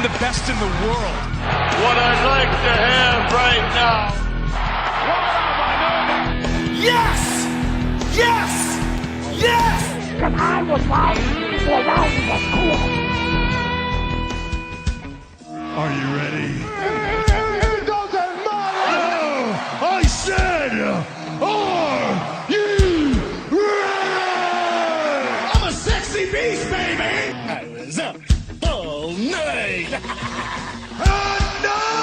the best in the world. What I'd like to have right now. Yes! Yes! Yes! Because I was right when I was cool. Are you ready? It doesn't matter! I said, are you ready? I'm a sexy beast, baby! I was up all night! And I'm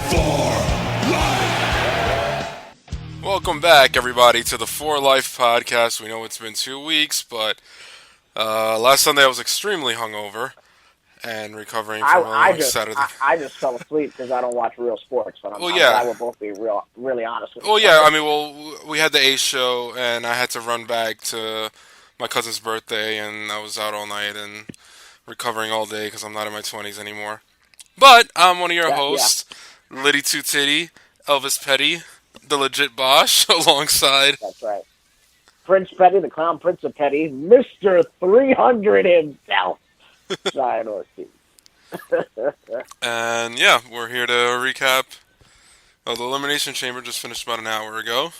for life. Welcome back, everybody, to the For Life podcast. We know it's been 2 weeks, but last Sunday I was extremely hungover and recovering from a long Saturday. I just fell asleep because I don't watch real sports. But I'm Well, yeah. glad we'll both be really honest with Well, each yeah, other. I mean, we had the Ace show, and I had to run back to my cousin's birthday, and I was out all night and recovering all day because I'm not in my 20s anymore. But I'm one of your hosts, Liddy Two Titty, Elvis Petty, the legit Bosch, alongside. That's right. Prince Petty, the Clown Prince of Petty, Mr. 300 himself. Cheyenne. And yeah, we're here to recap. The Elimination Chamber just finished about an hour ago.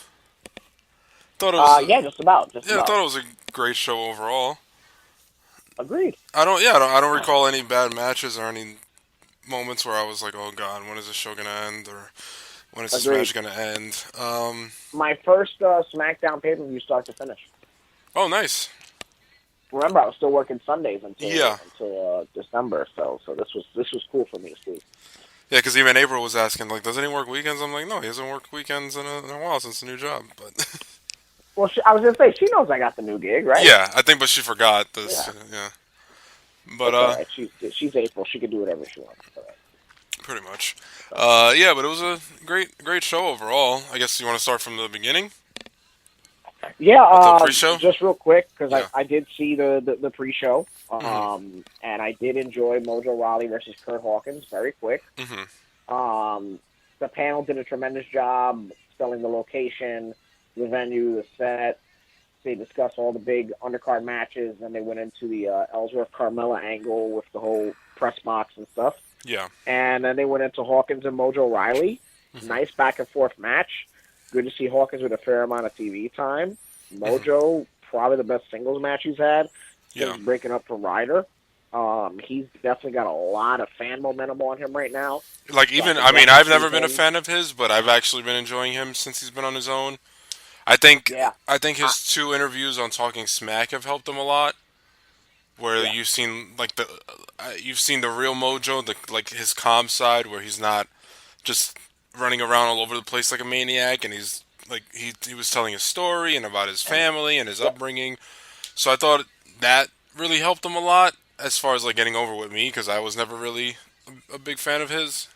Thought it was just about. I thought it was a great show overall. Agreed. I don't recall any bad matches or any moments where I was like, oh god, when is this show gonna end, or when is this match gonna end? My first SmackDown pay-per-view start to finish. Oh, nice. Remember, I was still working Sundays until December, so this was cool for me to see. Yeah, because even April was asking, like, doesn't he work weekends? I'm like, no, he hasn't worked weekends in a while since the new job. But Well, I was gonna say she knows I got the new gig, right? yeah, I think, but she forgot this. Yeah. But right. She's April. She can do whatever she wants. Right. Pretty much. Yeah, but it was a great show overall. I guess you want to start from the beginning? Yeah, the pre-show? Just real quick, because Yeah. I did see the pre-show, and I did enjoy Mojo Rawley versus Kurt Hawkins. Very quick. Mm-hmm. The panel did a tremendous job selling the location, the venue, the set. They discussed all the big undercard matches, and they went into the Ellsworth Carmella angle with the whole press box and stuff. Yeah. And then they went into Hawkins and Mojo Rawley. Nice back and forth match. Good to see Hawkins with a fair amount of TV time. Mojo, probably the best singles match he's had since breaking up from Ryder. He's definitely got a lot of fan momentum on him right now. Like, even, I mean, I've never been a fan of his, but I've actually been enjoying him since he's been on his own. I think his 2 interviews on Talking Smack have helped him a lot. Where you've seen like the real Mojo, like his calm side, where he's not just running around all over the place like a maniac, and he's like he was telling his story and about his family and his upbringing. So I thought that really helped him a lot as far as like getting over with me, because I was never really a big fan of his.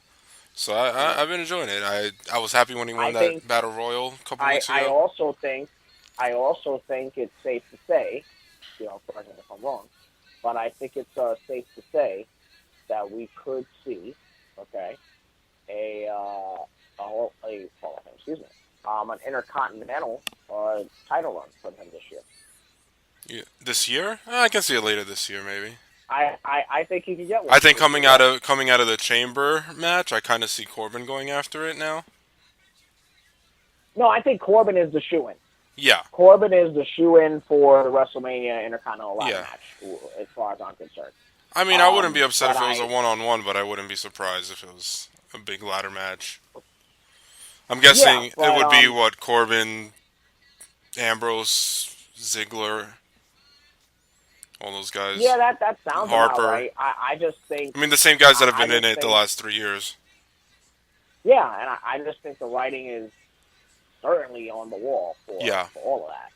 So I've been enjoying it. I was happy when he won that Battle Royal a couple weeks ago. I also think it's safe to say, correct me if I'm wrong, but I think it's safe to say that we could see, an intercontinental title run from him this year. Yeah, this year? I can see it later this year, maybe. I think he can get one. I think coming out of the Chamber match, I kind of see Corbin going after it now. No, I think Corbin is the shoo-in. Yeah. Corbin is the shoo-in for the WrestleMania Intercontinental Ladder match, as far as I'm concerned. I mean, I wouldn't be upset if it was a one-on-one, but I wouldn't be surprised if it was a big ladder match. I'm guessing it would be, Corbin, Ambrose, Ziggler, all those guys. Yeah, that sounds Harper. about right. I just think... I mean, the same guys that have been in it the last 3 years. Yeah, and I just think the writing is certainly on the wall for all of that.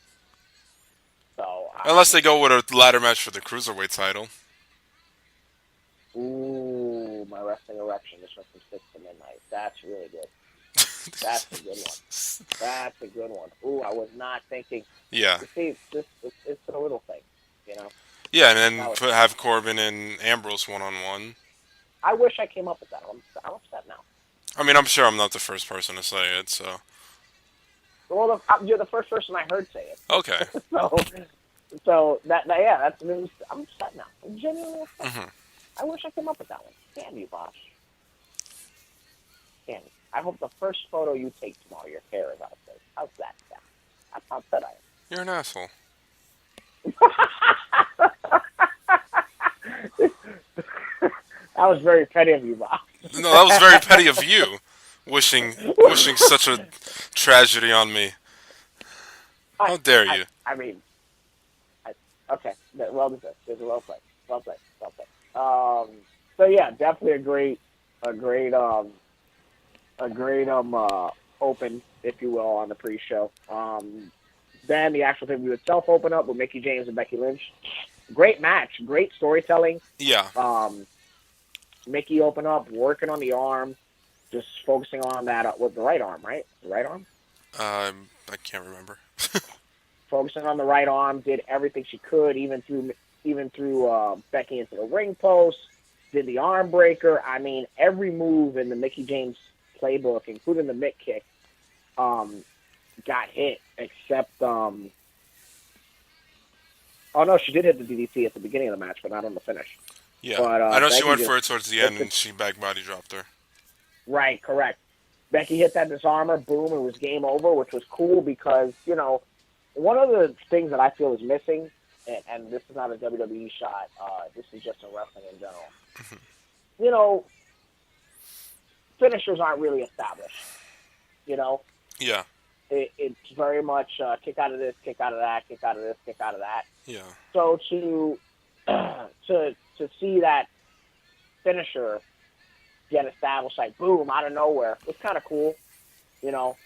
So unless they go with a ladder match for the Cruiserweight title. Ooh, my wrestling erection just went from 6 to midnight. That's really good. That's a good one. That's a good one. Ooh, I was not thinking. Yeah. See, it's a little thing, Yeah, and then have Corbin and Ambrose one-on-one. I wish I came up with that. I'm upset now. I mean, I'm sure I'm not the first person to say it, so... Well, you're the first person I heard say it. Okay. so that's news. I'm upset now. I'm genuinely upset. Mm-hmm. I wish I came up with that one. Damn you, Bosch. Damn you. I hope the first photo you take tomorrow, your hair is out there. How's that sound? That's how upset I am. You're an asshole. That was very petty of you, Bosch. No, that was very petty of you, wishing such a tragedy on me. How dare you? Okay. Well deserved. It was well played. Well played. Well played. So yeah, definitely a great open, if you will, on the pre-show. Then the actual pay-per-view itself opened up with Mickie James and Becky Lynch. Great match, great storytelling. Yeah. Mickie opened up, working on the arm, just focusing on that with the right arm, right? The right arm? I can't remember. Focusing on the right arm, did everything she could, even through Becky into the ring post, did the arm breaker. I mean, every move in the Mickie James playbook, including the Mick kick, got hit, except oh no, she did hit the DDT at the beginning of the match, but not on the finish. Yeah, but, I know Becky she went for it towards the end, and she back body dropped her. Right, correct. Becky hit that disarmer, boom, it was game over, which was cool because, one of the things that I feel is missing, and this is not a WWE shot, this is just in wrestling in general. Mm-hmm. Finishers aren't really established, Yeah. It's very much kick out of this, kick out of that, kick out of this, kick out of that. Yeah. So to see that finisher get established, like boom, out of nowhere, was kind of cool,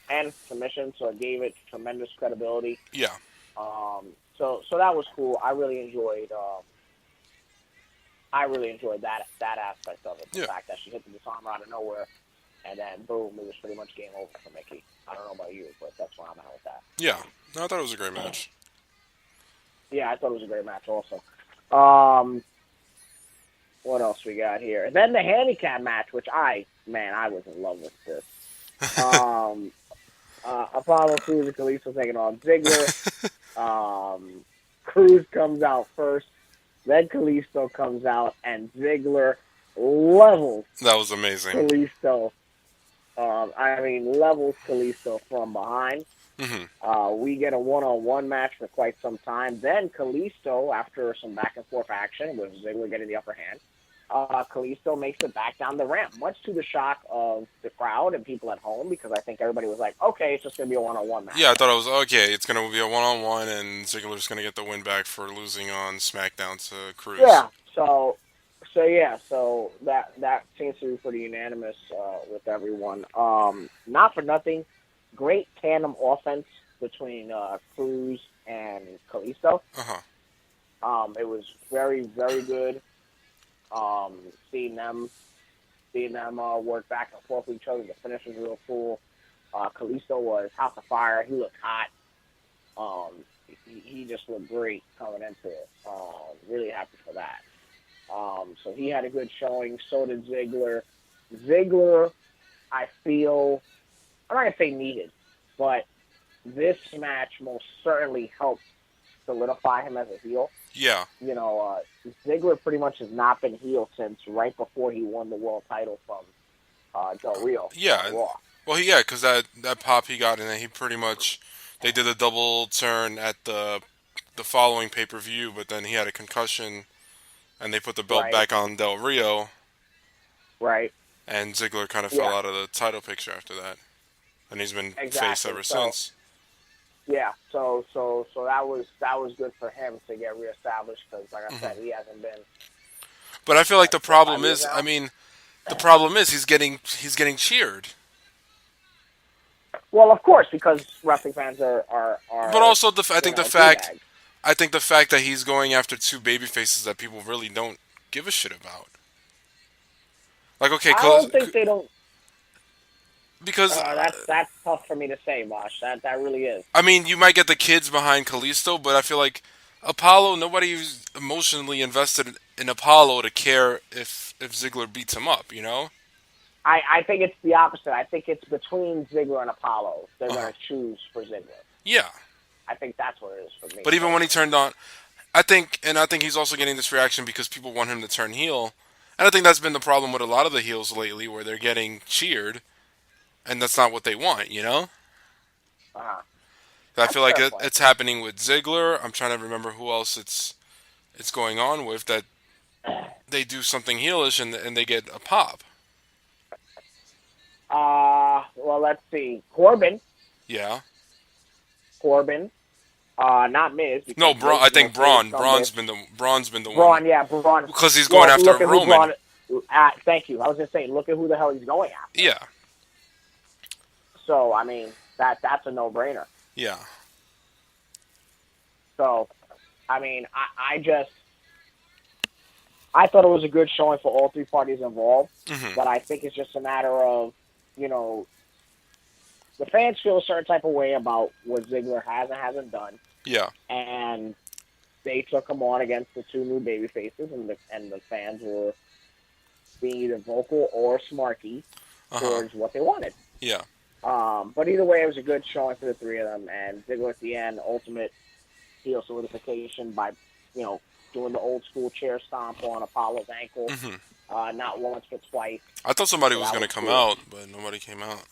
and submission, so it gave it tremendous credibility. Yeah. So that was cool. I really enjoyed that aspect of it. The fact that she hit the disarmer out of nowhere, and then boom, it was pretty much game over for Mickie. I don't know about you, but that's where I'm at with that. Yeah. No, I thought it was a great match. Yeah, I thought it was a great match also. What else we got here? And then the handicap match, which I was in love with this. Apollo Crews and Kalisto taking on Ziggler. Crews comes out first, then Kalisto comes out, and Ziggler levels. That was amazing. Kalisto. Levels Kalisto from behind. Mm-hmm. We get a one-on-one match for quite some time. Then Kalisto, after some back-and-forth action, with Ziggler getting the upper hand, Kalisto makes it back down the ramp, much to the shock of the crowd and people at home, because I think everybody was like, okay, it's just going to be a one-on-one match. Yeah, I thought it was, okay, it's going to be a one-on-one, and Ziggler's going to get the win back for losing on SmackDown to Crews. Yeah, so that seems to be pretty unanimous with everyone. Not for nothing, great tandem offense between Crews and Kalisto. Uh-huh. It was very, very good. Seeing them work back and forth with each other. The finish was real cool. Kalisto was house of fire. He looked hot. He just looked great coming into it. Really happy for that. So he had a good showing. So did Ziggler. Ziggler, I feel, I'm not going to say needed, but this match most certainly helped solidify him as a heel. Yeah. Ziggler pretty much has not been heel since right before he won the world title from Del Rio. Yeah. Well, because that pop he got, and then he pretty much, they did a double turn at the following pay-per-view, but then he had a concussion, and they put the belt back on Del Rio. Right. And Ziggler kind of fell out of the title picture after that. And he's been face ever since. Yeah, so that was good for him to get reestablished, because, like I said, he hasn't been. But I feel like the problem is, he's getting cheered. Well, of course, because wrestling fans are. But also, I think the fact that he's going after two baby faces that people really don't give a shit about. Like, okay, I don't think they don't. Because that's tough for me to say, Bosch. That really is. I mean, you might get the kids behind Kalisto, but I feel like Apollo, nobody's emotionally invested in Apollo to care if Ziggler beats him up, I think it's the opposite. I think it's between Ziggler and Apollo. They're going to choose for Ziggler. Yeah. I think that's what it is for me. But even when he turned on, I think he's also getting this reaction because people want him to turn heel. And I think that's been the problem with a lot of the heels lately, where they're getting cheered, and that's not what they want, you know? Uh-huh. I feel like it's happening with Ziggler. I'm trying to remember who else it's going on with, that they do something heelish and they get a pop. Well, let's see. Corbin. Yeah. Corbin. Not Miz. No, Braun. I think Braun. Braun's been the one. Braun, yeah, Braun. Because he's going after Roman. Thank you. I was just saying, look at who the hell he's going after. Yeah. So, I mean, that's a no-brainer. Yeah. So, I mean, I thought it was a good showing for all three parties involved, but I think it's just a matter of, you know, the fans feel a certain type of way about what Ziggler has and hasn't done. Yeah. And they took him on against the two new baby faces, and the fans were being either vocal or smarky towards what they wanted. Yeah. But either way, it was a good showing for the three of them, and Ziggler at the end, ultimate heel solidification by, you know, doing the old school chair stomp on Apollo's ankle, not once but twice. I thought somebody was going to come out, but nobody came out.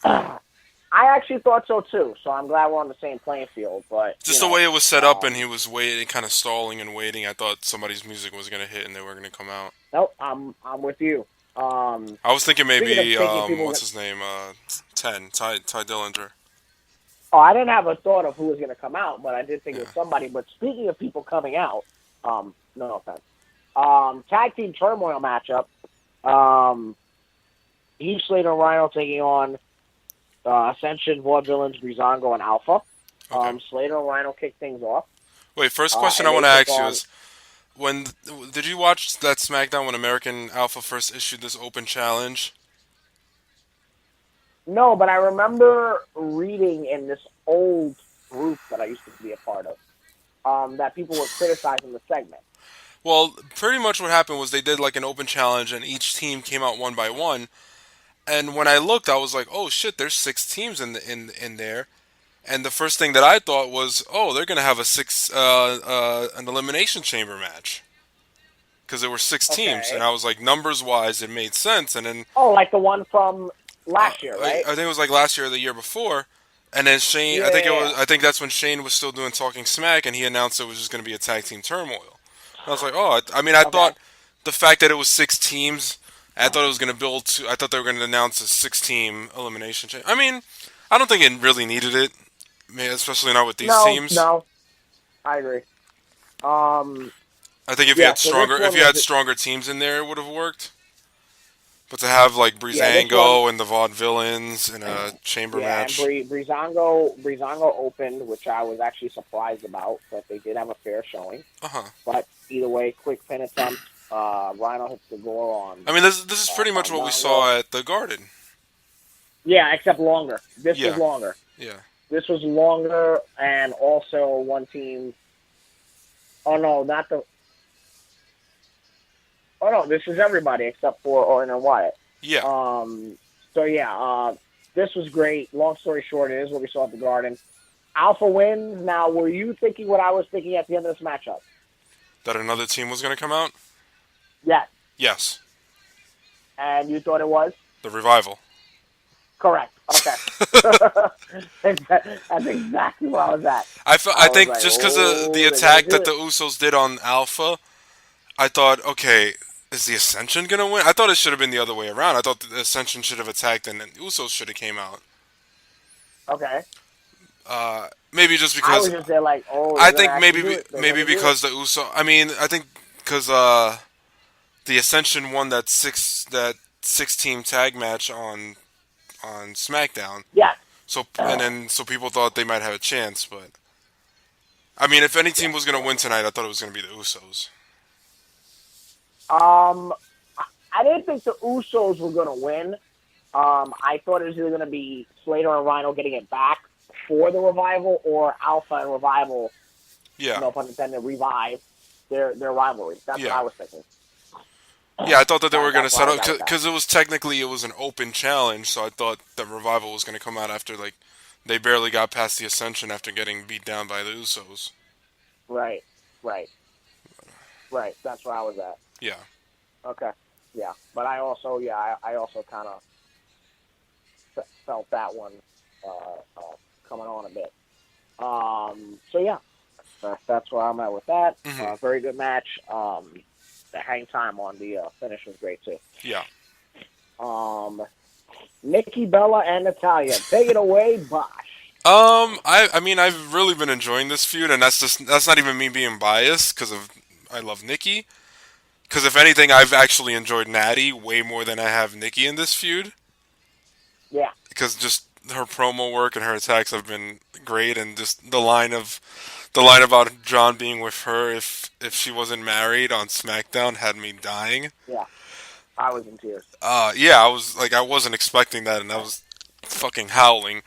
I actually thought so too, so I'm glad we're on the same playing field. But just the way it was set up, and he was waiting, kind of stalling and waiting. I thought somebody's music was going to hit and they were going to come out. Nope, I'm with you. I was thinking maybe what's his name, Ty Dillinger. Oh, I didn't have a thought of who was going to come out, but I did think it was somebody. But speaking of people coming out, no offense. Tag team turmoil matchup. Heath Slater and Rhino taking on Ascension, Vaudevillains, Breezango, and Alpha. Okay. Slater and Rhino kick things off. Wait, first question I want to ask you is, did you watch that SmackDown when American Alpha first issued this open challenge? No, but I remember reading in this old group that I used to be a part of that people were criticizing the segment. Well, pretty much what happened was they did like an open challenge, and each team came out one by one. And when I looked, I was like, "Oh shit! There's 6 teams in there." And the first thing that I thought was, "Oh, they're gonna have an elimination chamber match," because there were 6 teams, and I was like, numbers wise, it made sense. And then like the one from last year, right? I think it was like last year or the year before. And then Shane, I think that's when Shane was still doing Talking Smack, and he announced it was just going to be a tag team turmoil. And I was like, oh, I thought the fact that it was 6 teams, I thought it was going to build to. I thought they were going to announce a 6-team elimination chamber. I mean, I don't think it really needed it, especially not with these teams. No, I agree. I think if you had stronger teams in there, it would have worked. But to have like Breezango and the Vaudevillains in a chamber match. Breezango opened, which I was actually surprised about, but they did have a fair showing. But either way, quick pin attempt. Rhino hits the door on. I mean, this is pretty much what we saw at the Garden. Yeah, except longer. This was longer. Yeah. This was longer, and also one team. Oh no, not the. Oh no, this is everybody except for Orton and Wyatt. Yeah. This was great. Long story short, it is what we saw at the Garden. Alpha wins. Now, were you thinking what I was thinking at the end of this matchup? That another team was going to come out? Yes. Yes. And you thought it was? The Revival. Correct. Okay. That's exactly where I was at. I think like, just because of the attack that the Usos did on Alpha, I thought, okay, is the Ascension going to win? I thought it should have been the other way around. I thought the Ascension should have attacked and the Usos should have came out. Okay. Maybe just because... I was just there like, I think maybe because the Usos... I mean, I think because the Ascension won that 6-team tag match on SmackDown. Yeah. So people thought they might have a chance, but... I mean, if any team was going to win tonight, I thought it was going to be the Usos. I didn't think the Usos were going to win. I thought it was either going to be Slater and Rhino getting it back for the Revival, or Alpha and Revival, no pun intended, revive their rivalry. That's what I was thinking. Yeah, I thought that they were going to That's why set I up, got with that. because it was an open challenge, so I thought the Revival was going to come out after, like, they barely got past the Ascension after getting beat down by the Usos. Right. That's where I was at. Yeah. Okay. Yeah, but I also kind of felt that one coming on a bit. So yeah, that's where I'm at with that. Mm-hmm. Very good match. The hang time on the finish was great too. Yeah. Nikki Bella and Natalya, take it away, Bosch. I mean, I've really been enjoying this feud, and that's not even me being biased, because I love Nikki. Because if anything, I've actually enjoyed Natty way more than I have Nikki in this feud. Yeah. Because just her promo work and her attacks have been great, and just the line about John being with her if she wasn't married on SmackDown had me dying. Yeah. I was in tears. Yeah, I wasn't expecting that, and I was fucking howling.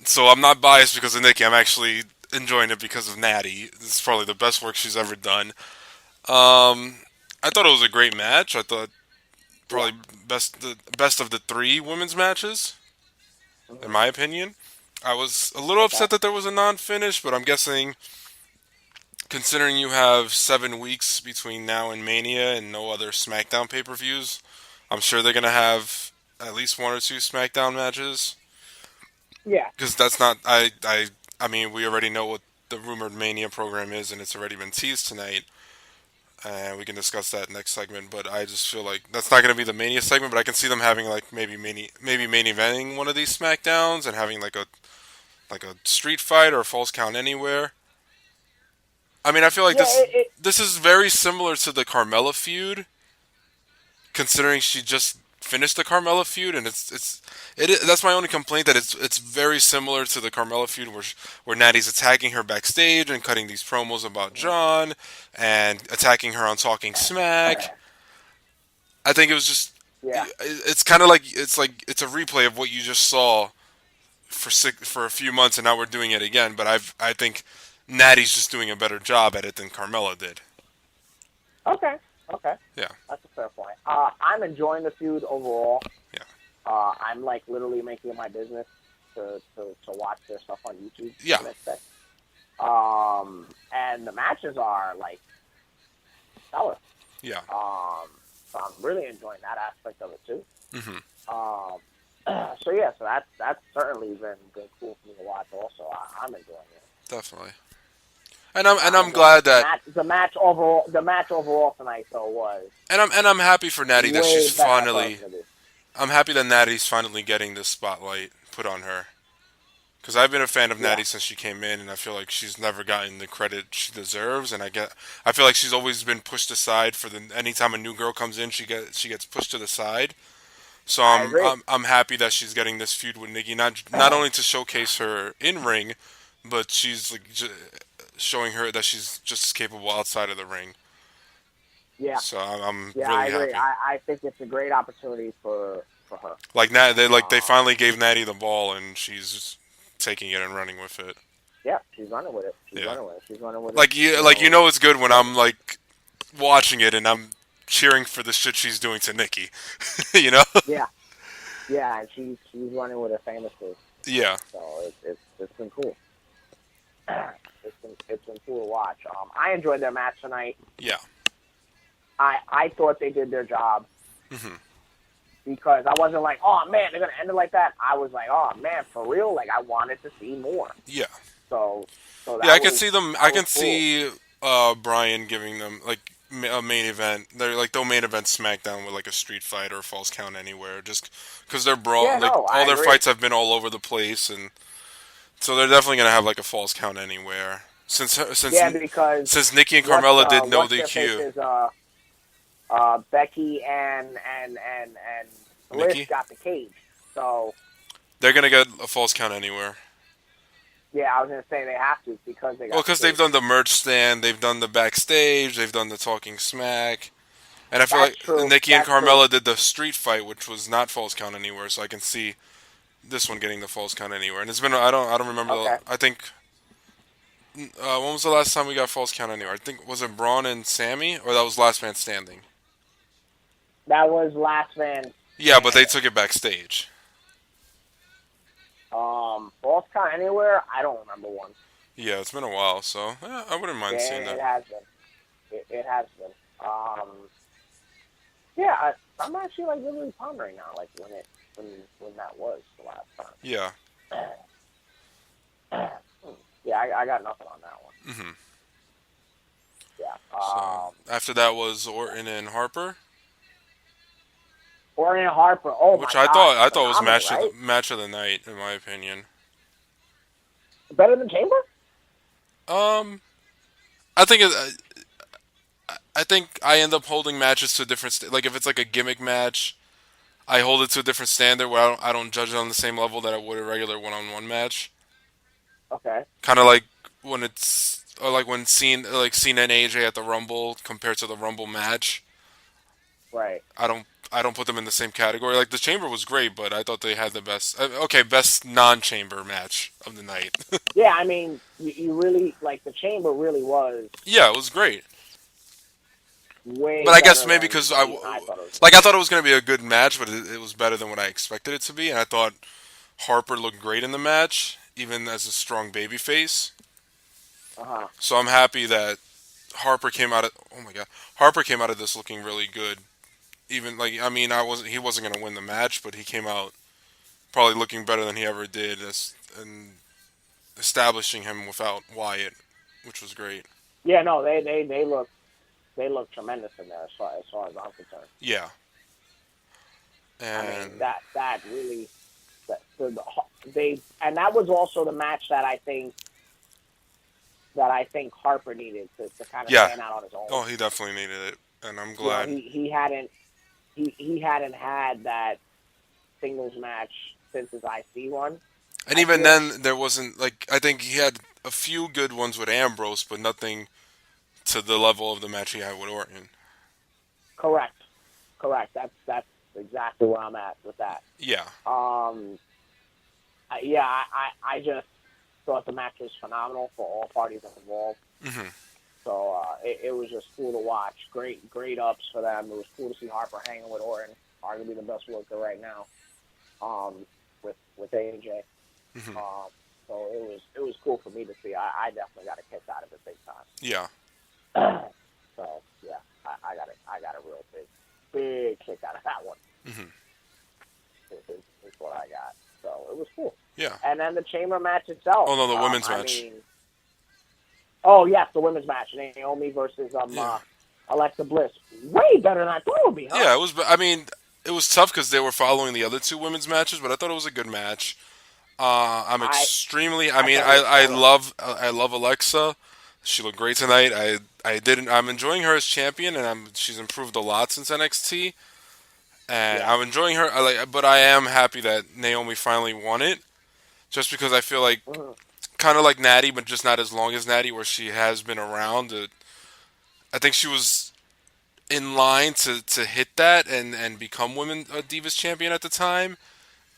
So I'm not biased because of Nikki. I'm actually enjoying it because of Natty. It's probably the best work she's ever done. I thought it was a great match. I thought probably the best of the 3 women's matches, in my opinion. I was a little upset that there was a non-finish, but I'm guessing, considering you have 7 weeks between now and Mania and no other SmackDown pay-per-views, I'm sure they're going to have at least 1 or 2 SmackDown matches. Yeah. Because that's not... I mean, we already know what the rumored Mania program is, and it's already been teased tonight. And we can discuss that next segment, but I just feel like that's not going to be the Mania segment, but I can see them having, like, maybe main eventing one of these SmackDowns and having, like a street fight or a false count anywhere. I mean, I feel like this is very similar to the Carmella feud, considering she just finished the Carmella feud, and that's my only complaint, that it's very similar to the Carmella feud where Natty's attacking her backstage and cutting these promos about John and attacking her on Talking Smack. I think it was just it's kind of like it's a replay of what you just saw for a few months, and now we're doing it again. But I think Natty's just doing a better job at it than Carmella did. Okay. Yeah. That's a fair point. I'm enjoying the feud overall. Yeah. I'm like literally making it my business to watch their stuff on YouTube. Yeah. The next day. And the matches are like stellar. Yeah. So I'm really enjoying that aspect of it too. Mm-hmm. So yeah, so that's certainly been cool for me to watch. Also, I'm enjoying it. Definitely. And I'm glad that the match overall tonight though was. And I'm happy for Natty that she's finally. I'm happy that Natty's finally getting this spotlight put on her. Because I've been a fan of Natty since she came in, and I feel like she's never gotten the credit she deserves. And I feel like she's always been pushed aside anytime a new girl comes in, she gets pushed to the side. So I'm happy that she's getting this feud with Nikki, not only to showcase her in ring, but she's like showing her that she's just as capable outside of the ring. Yeah. So I'm really I agree. happy. I think it's a great opportunity for her. Like they finally gave Natty the ball, and she's just taking it and running with it. Yeah, she's running with it. She's running with it. Like you know it's good when I'm like watching it and I'm cheering for the shit she's doing to Nikki. You know? Yeah, and she's running with it famously. Yeah. So it's been cool. It's been cool to watch. I enjoyed their match tonight. Yeah. I thought they did their job. Mm-hmm. Because I wasn't like, oh man, they're gonna end it like that. I was like, oh man, for real. Like I wanted to see more. Yeah. So that I can see them. I can see Brian giving them like a main event. They'll main event SmackDown with like a street fight or a false count anywhere, just because they're all their fights have been all over the place, and so they're definitely gonna have like a false count anywhere. Since Nikki and Carmella did no DQ. Becky and Liz got the cage, so they're gonna get a false count anywhere. Yeah, I was gonna say they have to because they got. Well, because they've done the merch stand, they've done the backstage, they've done the Talking Smack, and I feel like Nikki and Carmella did the street fight, which was not false count anywhere. So I can see this one getting the false count anywhere. And it's been I don't remember. Okay. I think when was the last time we got false count anywhere? I think was it Braun and Sammy, or that was Last Man Standing? That was Last Man. Yeah, but they took it backstage. Boss Count Anywhere? I don't remember one. Yeah, it's been a while, so I wouldn't mind seeing that. It has been. It has been. Yeah, I'm actually like really pondering now, like when that was the last time. Yeah. Yeah, I got nothing on that one. Mm-hmm. Yeah. So after that was Orton and Harper. Orton and Harper. Oh which my I God, thought was right? match of the night in my opinion. Better than Chamber? I think I end up holding matches to a different like if it's like a gimmick match, I hold it to a different standard where I don't judge it on the same level that I would a regular one-on-one match. Okay. Kind of like when it's or like when Cena and AJ at the Rumble compared to the Rumble match. Right. I don't put them in the same category. Like the Chamber was great, but I thought they had the best best non-Chamber match of the night. Yeah, I mean, you really like the Chamber really was. Yeah, it was great. Way but I guess better maybe than because I thought it was going to be a good match, but it was better than what I expected it to be, and I thought Harper looked great in the match, even as a strong babyface. So I'm happy that Harper came out of this looking really good. Even he wasn't going to win the match, but he came out probably looking better than he ever did, and establishing him without Wyatt, which was great. Yeah, no, they look tremendous in there as far as I'm concerned. Yeah. And I mean that really and that was also the match that I think Harper needed to kind of stand out on his own. Oh, he definitely needed it, and I'm glad. He hadn't had that singles match since his IC one. And even then, there wasn't I think he had a few good ones with Ambrose, but nothing to the level of the match he had with Orton. Correct. That's exactly where I'm at with that. Yeah. I just thought the match was phenomenal for all parties involved. Mm-hmm. So it was just cool to watch. Great ups for them. It was cool to see Harper hanging with Orton, arguably the best worker right now, with AJ. Mm-hmm. So it was cool for me to see. I definitely got a kick out of it big time. Yeah. So yeah, I got a real big kick out of that one. Mm-hmm. Is what I got. So it was cool. Yeah. And then the Chamber match itself. Oh no, the women's match. Oh yes, the women's match. Naomi versus Alexa Bliss. Way better than I thought it would be. Huh? Yeah, it was. I mean, it was tough because they were following the other two women's matches, but I thought it was a good match. I love Alexa. She looked great tonight. I'm enjoying her as champion, and she's improved a lot since NXT. And I'm enjoying her. But I am happy that Naomi finally won it, just because I feel like kind of like Natty, but just not as long as Natty, where she has been around. I think she was in line to hit that and become Women Divas champion at the time.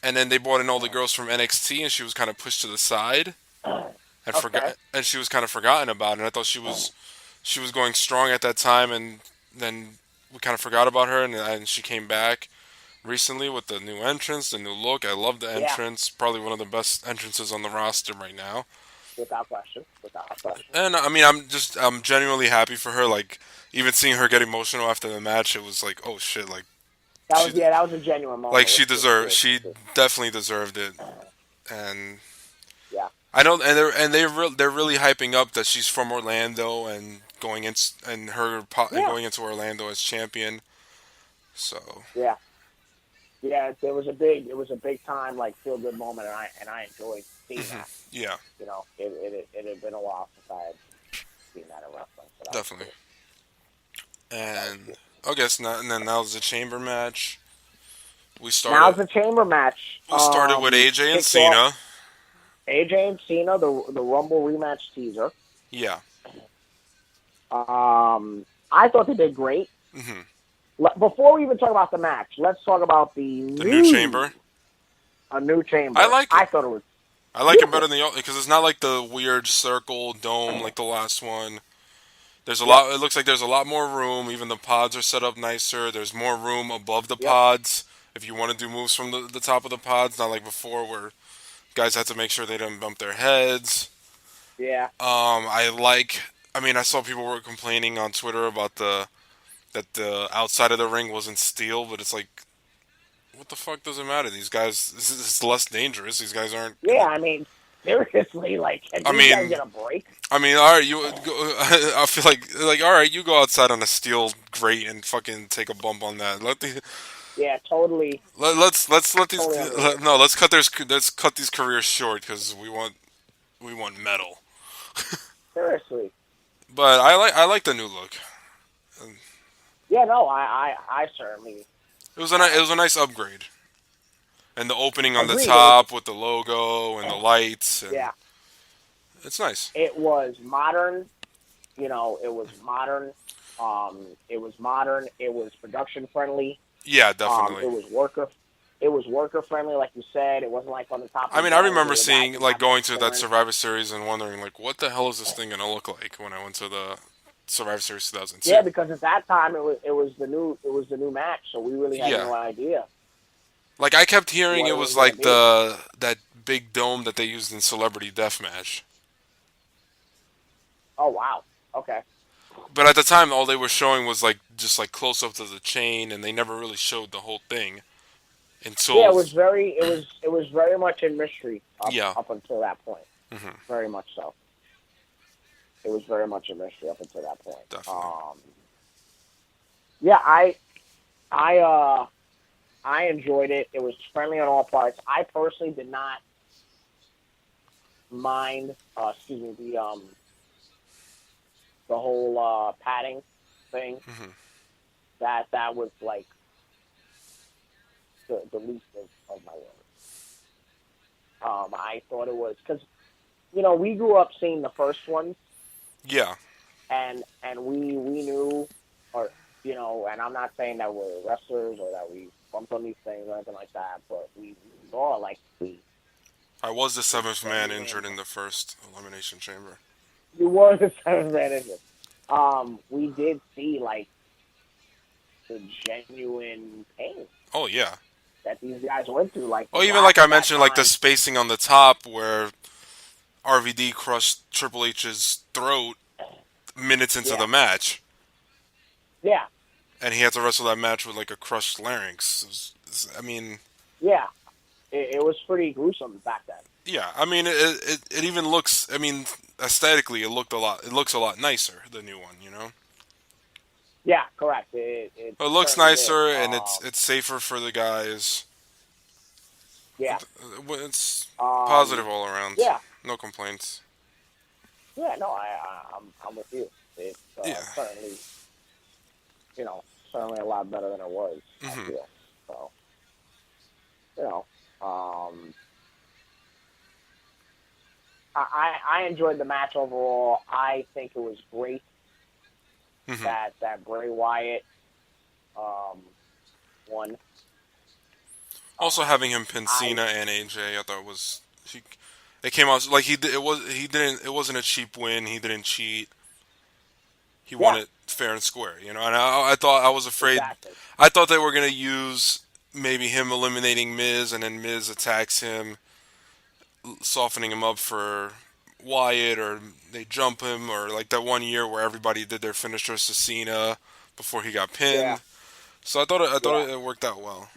And then they brought in all the girls from NXT, and she was kind of pushed to the side, and she was kind of forgotten about. And I thought she was going strong at that time, and then we kind of forgot about her, and she came back recently with the new entrance, the new look. I love the entrance, probably one of the best entrances on the roster right now. Without question. And I mean, I'm genuinely happy for her. Like, even seeing her get emotional after the match, it was like, oh shit, like. That was a genuine moment. Like she definitely deserved it, and I know, and they're really hyping up that she's from Orlando and going into Orlando as champion. So yeah, it was a big time like feel good moment, and I enjoyed seeing that. Yeah, you know, it had been a while since I had seen that in wrestling. So definitely, and. I guess not, and then that was the Chamber match. Now's the Chamber match. We started with AJ and Cena. AJ and Cena, the Rumble rematch teaser. Yeah. I thought they did great. Mm-hmm. Before we even talk about the match, let's talk about the new Chamber. A new Chamber. I like it. I thought it was. I like it better than the because it's not like the weird circle dome like the last one. There's a lot. It looks like there's a lot more room. Even the pods are set up nicer. There's more room above the pods if you want to do moves from the top of the pods, not like before where guys had to make sure they didn't bump their heads. Yeah. I mean, I saw people were complaining on Twitter about that the outside of the ring wasn't steel, but it's like, what the fuck does it matter? These guys, this is less dangerous. These guys aren't. Yeah, I mean, seriously, like, can these guys get a break? I mean, all right, I feel like all right, you go outside on a steel grate and fucking take a bump on that. Yeah, totally. Let's cut these careers short because we want metal. Seriously. But I like the new look. Yeah, no, I certainly. It was a nice upgrade. And the opening on the top with the logo and the lights. And it's nice. It was modern. You know, it was modern. It was production friendly. Yeah, definitely. It was worker friendly, like you said. It wasn't like on the top. I mean, I remember seeing going to that Survivor Series and wondering like, what the hell is this thing gonna look like when I went to the Survivor Series 2002? Yeah, because at that time it was the new match, so we really had no idea. Like I kept hearing it was like that big dome that they used in Celebrity Deathmatch. Oh wow! Okay. But at the time, all they were showing was just close up to the chain, and they never really showed the whole thing until. Yeah, it was very much in mystery up until that point. Mm-hmm. Very much so. It was very much a mystery up until that point. Definitely. Yeah, I enjoyed it. It was friendly on all parts. I personally did not mind. The whole padding thing. Mm-hmm. That was like the least of my worries. I thought it was because we grew up seeing the first ones. Yeah. And we knew, and I'm not saying that we're wrestlers or that we bumped on these things or anything like that, but we saw I was the seventh man injured in the first Elimination Chamber. You were the seventh man injured. We did see the genuine pain. Oh yeah. That these guys went through, even like I mentioned, the spacing on the top where RVD crushed Triple H's throat minutes into the match. Yeah. And he had to wrestle that match with a crushed larynx. Yeah. It was pretty gruesome back then. Yeah, I mean, it even looks. I mean, aesthetically, it looks a lot nicer. The new one, Yeah, correct. It looks nicer and it's safer for the guys. Yeah, it's positive all around. Yeah, no complaints. Yeah, no, I'm with you. It's certainly, certainly a lot better than it was. Mm-hmm. I feel so. I enjoyed the match overall. I think it was great that Bray Wyatt won. Also, having him pin Cena and AJ, I thought it came out like it wasn't a cheap win. He didn't cheat. He won it fair and square, And I thought I was afraid. Exactly. I thought they were gonna use maybe him eliminating Miz, and then Miz attacks him, softening him up for Wyatt, or they jump him, or like that one year where everybody did their finishers to Cena before he got pinned. Yeah. So I thought it worked out well.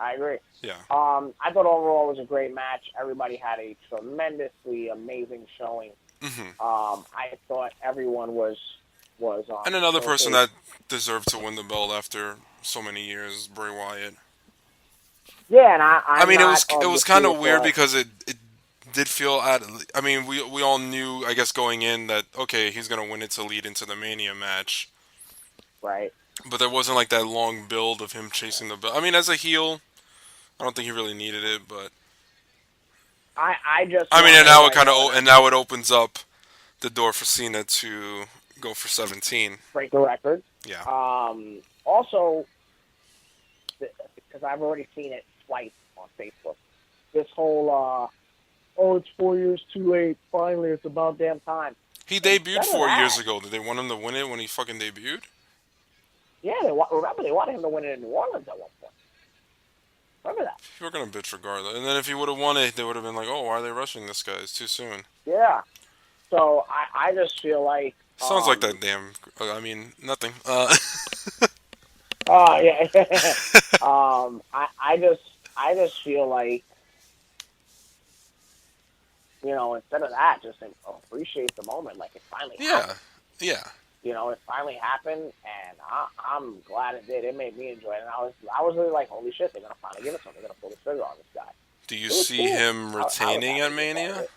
I agree. Yeah. I thought overall it was a great match. Everybody had a tremendously amazing showing. Mm-hmm. I thought everyone was and another person that deserved to win the belt after so many years, Bray Wyatt. Yeah, and I mean, it was kind of weird because it did feel I mean, we all knew, I guess, going in that okay, he's gonna win it to lead into the Mania match. Right. But there wasn't like that long build of him chasing the belt. I mean, as a heel, I don't think he really needed it, but and now it opens up the door for Cena to go for 17. Break the record. Yeah. Also, because I've already seen it twice on Facebook, this whole it's 4 years too late. Finally, it's about damn time. He debuted 4 years ago. Did they want him to win it when he fucking debuted? Yeah, remember they wanted him to win it in New Orleans at one point. Remember that? People were gonna bitch regardless. And then if he would have won it, they would have been like, "Oh, why are they rushing this guy? It's too soon." Yeah. So I just feel like sounds like that damn. I mean, nothing. Yeah. I just feel like, instead of that, just appreciate the moment. Like, it finally happened. Yeah. It finally happened, and I'm glad it did. It made me enjoy it, and I was really like, holy shit, they're gonna finally give us something. They're gonna pull the trigger on this guy. Do you see him retaining at Mania?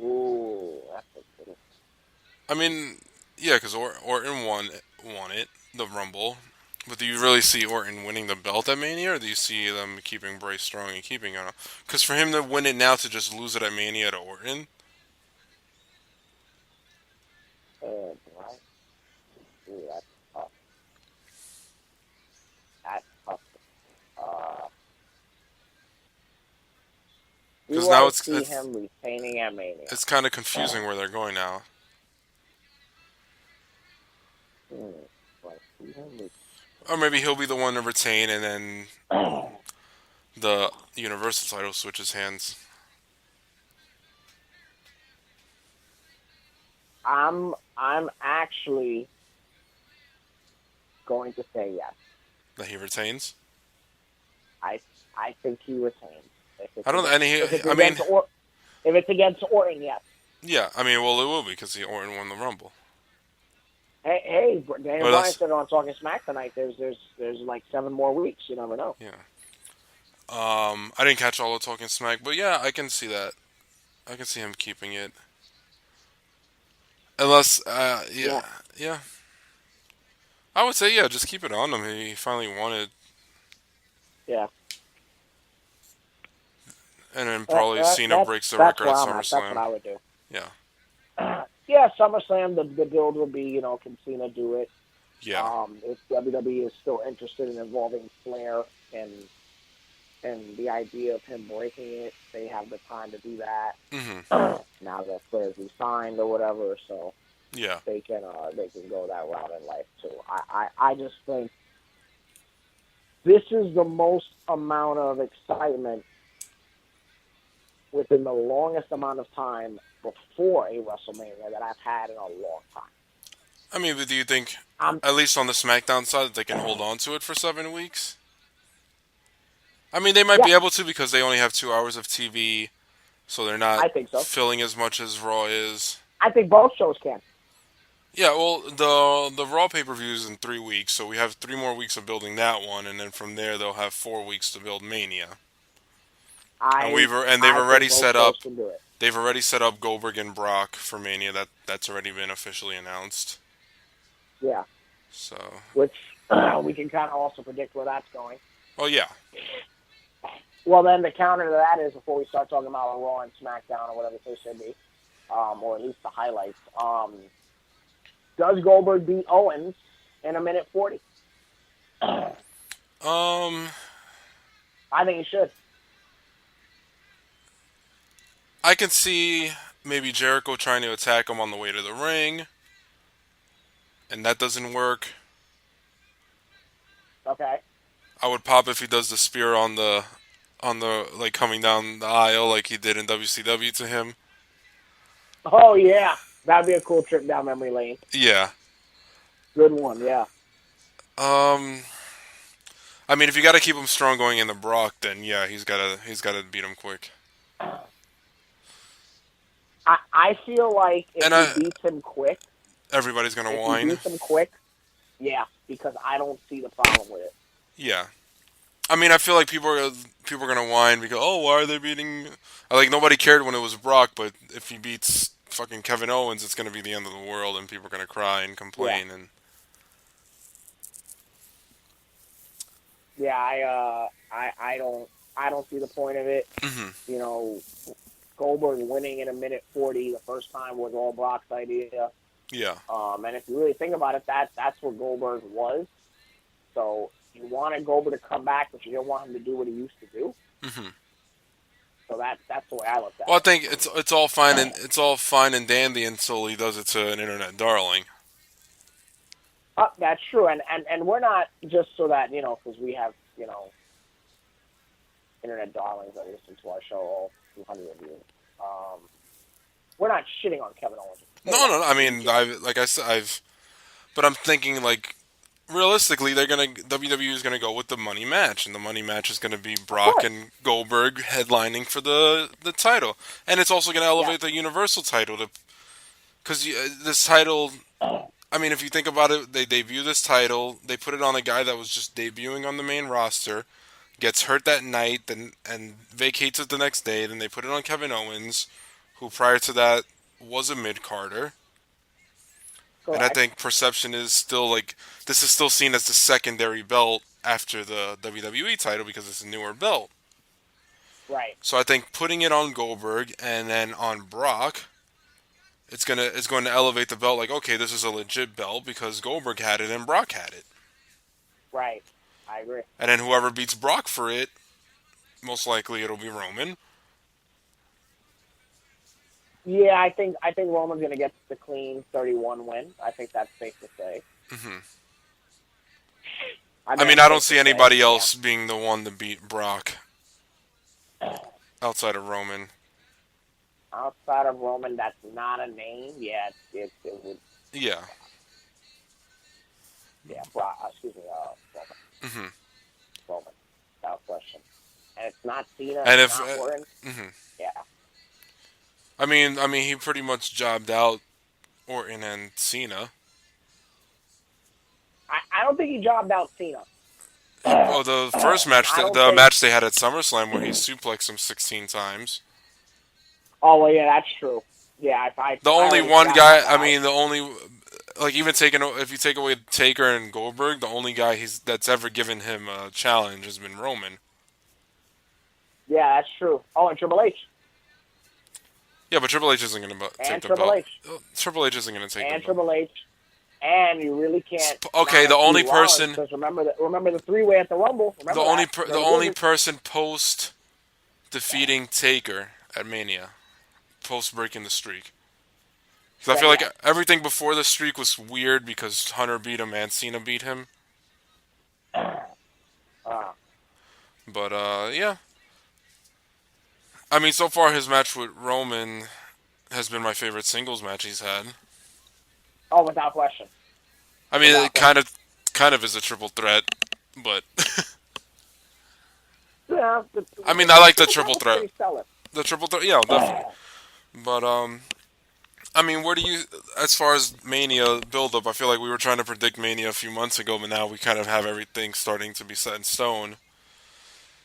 Ooh, that's a good. I mean, yeah, because Orton won it, the Rumble. But do you really see Orton winning the belt at Mania, or do you see them keeping Bray strong and keeping on? Because for him to win it now to just lose it at Mania to Orton. Right. Ooh, that's tough. That's tough. Because now it's him retaining at Mania. It's kind of confusing where they're going now. Or maybe he'll be the one to retain, and then the Universal title switches hands. I'm actually going to say yes. That he retains? I think he retains. I don't. If it's against Orton, yes. Yeah, I mean, well, it will be because Orton won the Rumble. Hey, Daniel Bryan said on Talking Smack tonight. There's like 7 more weeks. You never know. Yeah. I didn't catch all the Talking Smack, but yeah, I can see that. I can see him keeping it. Unless, yeah. I would say, yeah, just keep it on him. He finally won it. Yeah. And then probably Cena breaks the record at SummerSlam. That's what I would do. Yeah. Yeah, SummerSlam, the build would be, can Cena do it? Yeah. If WWE is still interested in involving Flair and the idea of him breaking it, they have the time to do that. Mm-hmm. Now that Flair's resigned or whatever, so yeah, they can go that route in life too. I just think this is the most amount of excitement within the longest amount of time before a WrestleMania that I've had in a long time. I mean, but do you think, at least on the SmackDown side, that they can hold on to it for 7 weeks? I mean, they might be able to because they only have 2 hours of TV, so they're not filling as much as Raw is. I think both shows can. Yeah, well, the Raw pay-per-view is in 3 weeks, so we have 3 more weeks of building that one, and then from there they'll have 4 weeks to build Mania. They've already set up Goldberg and Brock for Mania. That's already been officially announced. Yeah. So. Which we can kind of also predict where that's going. Oh yeah. Well, then the counter to that is before we start talking about Raw and SmackDown or whatever they should be, or at least the highlights. Does Goldberg beat Owens in 1:40? I think he should. I can see maybe Jericho trying to attack him on the way to the ring, and that doesn't work. Okay. I would pop if he does the spear on the like coming down the aisle like he did in WCW to him. Oh yeah, that'd be a cool trip down memory lane. Yeah. Good one, yeah. I mean, if you got to keep him strong going into Brock, then yeah, he's got to beat him quick. I feel like if he beats him quick, everybody's gonna whine. If he beats him quick, yeah, because I don't see the problem with it. Yeah, I mean, I feel like people are gonna whine because why are they beating? Like nobody cared when it was Brock, but if he beats fucking Kevin Owens, it's gonna be the end of the world, and people are gonna cry and complain. Yeah. And yeah, I don't see the point of it. Mm-hmm. Goldberg winning in 1:40 the first time was all Brock's idea. Yeah. And if you really think about it, that's what Goldberg was. So you wanted Goldberg to come back, but you didn't want him to do what he used to do. Mm-hmm. So that's the way I looked at Well, I it. think it's all fine and dandy until he does it to an internet darling. That's true, and we're not just so that because we have internet darlings that listen to our show, all 200 of you. We're not shitting on Kevin Owens. No. I mean, but I'm thinking like realistically, WWE is gonna go with the money match, and the money match is gonna be Brock and Goldberg headlining for the title, and it's also gonna elevate the Universal title because this title. I mean, if you think about it, they debut this title, they put it on a guy that was just debuting on the main roster, gets hurt that night, and vacates it the next day. Then they put it on Kevin Owens, who prior to that was a mid-carder. And I think perception is still like this is still seen as the secondary belt after the WWE title because it's a newer belt. Right. So I think putting it on Goldberg and then on Brock, it's going to elevate the belt. Like, okay, this is a legit belt because Goldberg had it and Brock had it. Right. I agree. And then whoever beats Brock for it, most likely it'll be Roman. Yeah, I think Roman's going to get the clean 31 win. I think that's safe to say. Mm-hmm. I mean, I don't see anybody else being the one to beat Brock outside of Roman. Outside of Roman, that's not a name. Yeah, it would. Yeah. Yeah, Roman. Mm-hmm. Roman, without question. And it's not Cena. And it's not Orton. Mm-hmm. Yeah. I mean, he pretty much jobbed out Orton and Cena. I don't think he jobbed out Cena. Well, the first match, the match they had at SummerSlam where he suplexed him 16 times. Oh, well, yeah, that's true. Yeah, the only even if you take away Taker and Goldberg, the only guy that's ever given him a challenge has been Roman. Yeah, that's true. Oh, and Triple H. Yeah, but Triple H isn't going to take the belt. Triple H isn't going to take the belt. And Triple H. And you really can't. Okay, the only person. Because remember the three-way at the Rumble. The only person post defeating Taker at Mania, post breaking the streak. Because I feel like everything before the streak was weird because Hunter beat him and Cena beat him. But yeah. I mean, so far his match with Roman has been my favorite singles match he's had. Oh, without question. I mean, it kind of is a triple threat, but yeah. I mean, I like the triple threat. The triple threat, yeah, definitely. But I mean, where do you, as far as Mania build-up, I feel like we were trying to predict Mania a few months ago, but now we kind of have everything starting to be set in stone.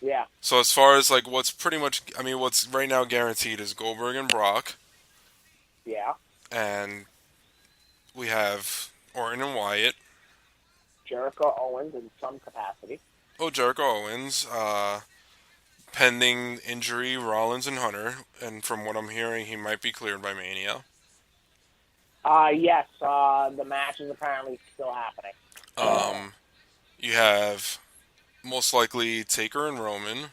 Yeah. So as far as like what's right now guaranteed is Goldberg and Brock. Yeah. And we have Orton and Wyatt. Jericho Owens in some capacity. Oh, Jericho Owens. Pending injury, Rollins and Hunter. And from what I'm hearing, he might be cleared by Mania. Yes. The match is apparently still happening. You have most likely Taker and Roman.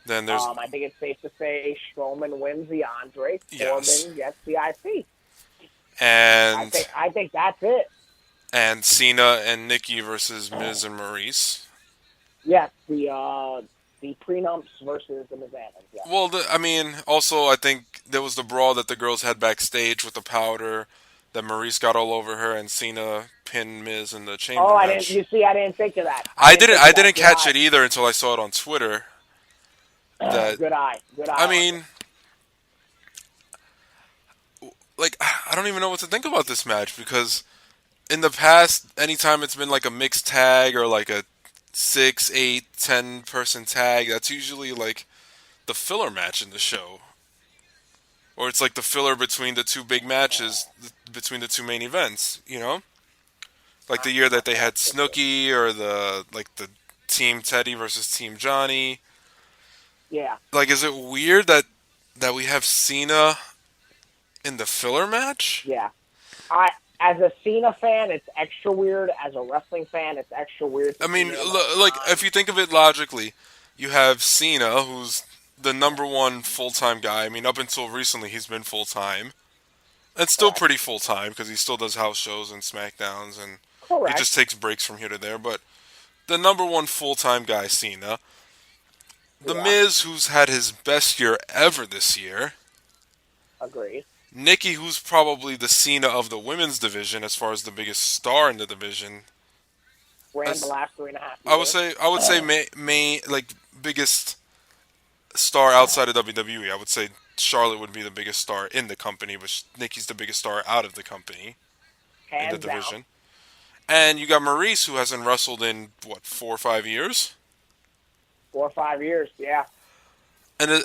Then there's. I think it's safe to say Strowman wins the Andre. Yes. Corbin gets the IC. And I think that's it. And Cena and Nikki versus Miz and Maurice. Yes, the prenups versus the Mizanas. Yeah. Well, also I think there was the brawl that the girls had backstage with the powder that Maurice got all over her, and Cena pinned Miz in the chamber match. I didn't. You see, I didn't think of that. I didn't catch it either until I saw it on Twitter. Good eye. I mean, like, I don't even know what to think about this match because in the past, anytime it's been like a mixed tag or like a 6, 8, 10 person tag, that's usually like the filler match in the show. Or it's like the filler between the two big matches, between the two main events, you know? Like the year that they had Snooki or the Team Teddy versus Team Johnny. Yeah. Like, is it weird that we have Cena in the filler match? Yeah. As a Cena fan, it's extra weird. As a wrestling fan, it's extra weird. I mean, if you think of it logically, you have Cena, who's the number one full-time guy. I mean, up until recently, he's been full-time. And still pretty full-time, because he still does house shows and SmackDowns, and he just takes breaks from here to there. But the number one full-time guy, Cena. The Miz, who's had his best year ever this year. Agreed. Nikki, who's probably the Cena of the women's division as far as the biggest star in the division. Ran the last 3.5 years. I would say biggest star outside of WWE. I would say Charlotte would be the biggest star in the company, but Nikki's the biggest star out of the company in the division. And you got Maurice, who hasn't wrestled in 4 or 5 years. 4 or 5 years, yeah. And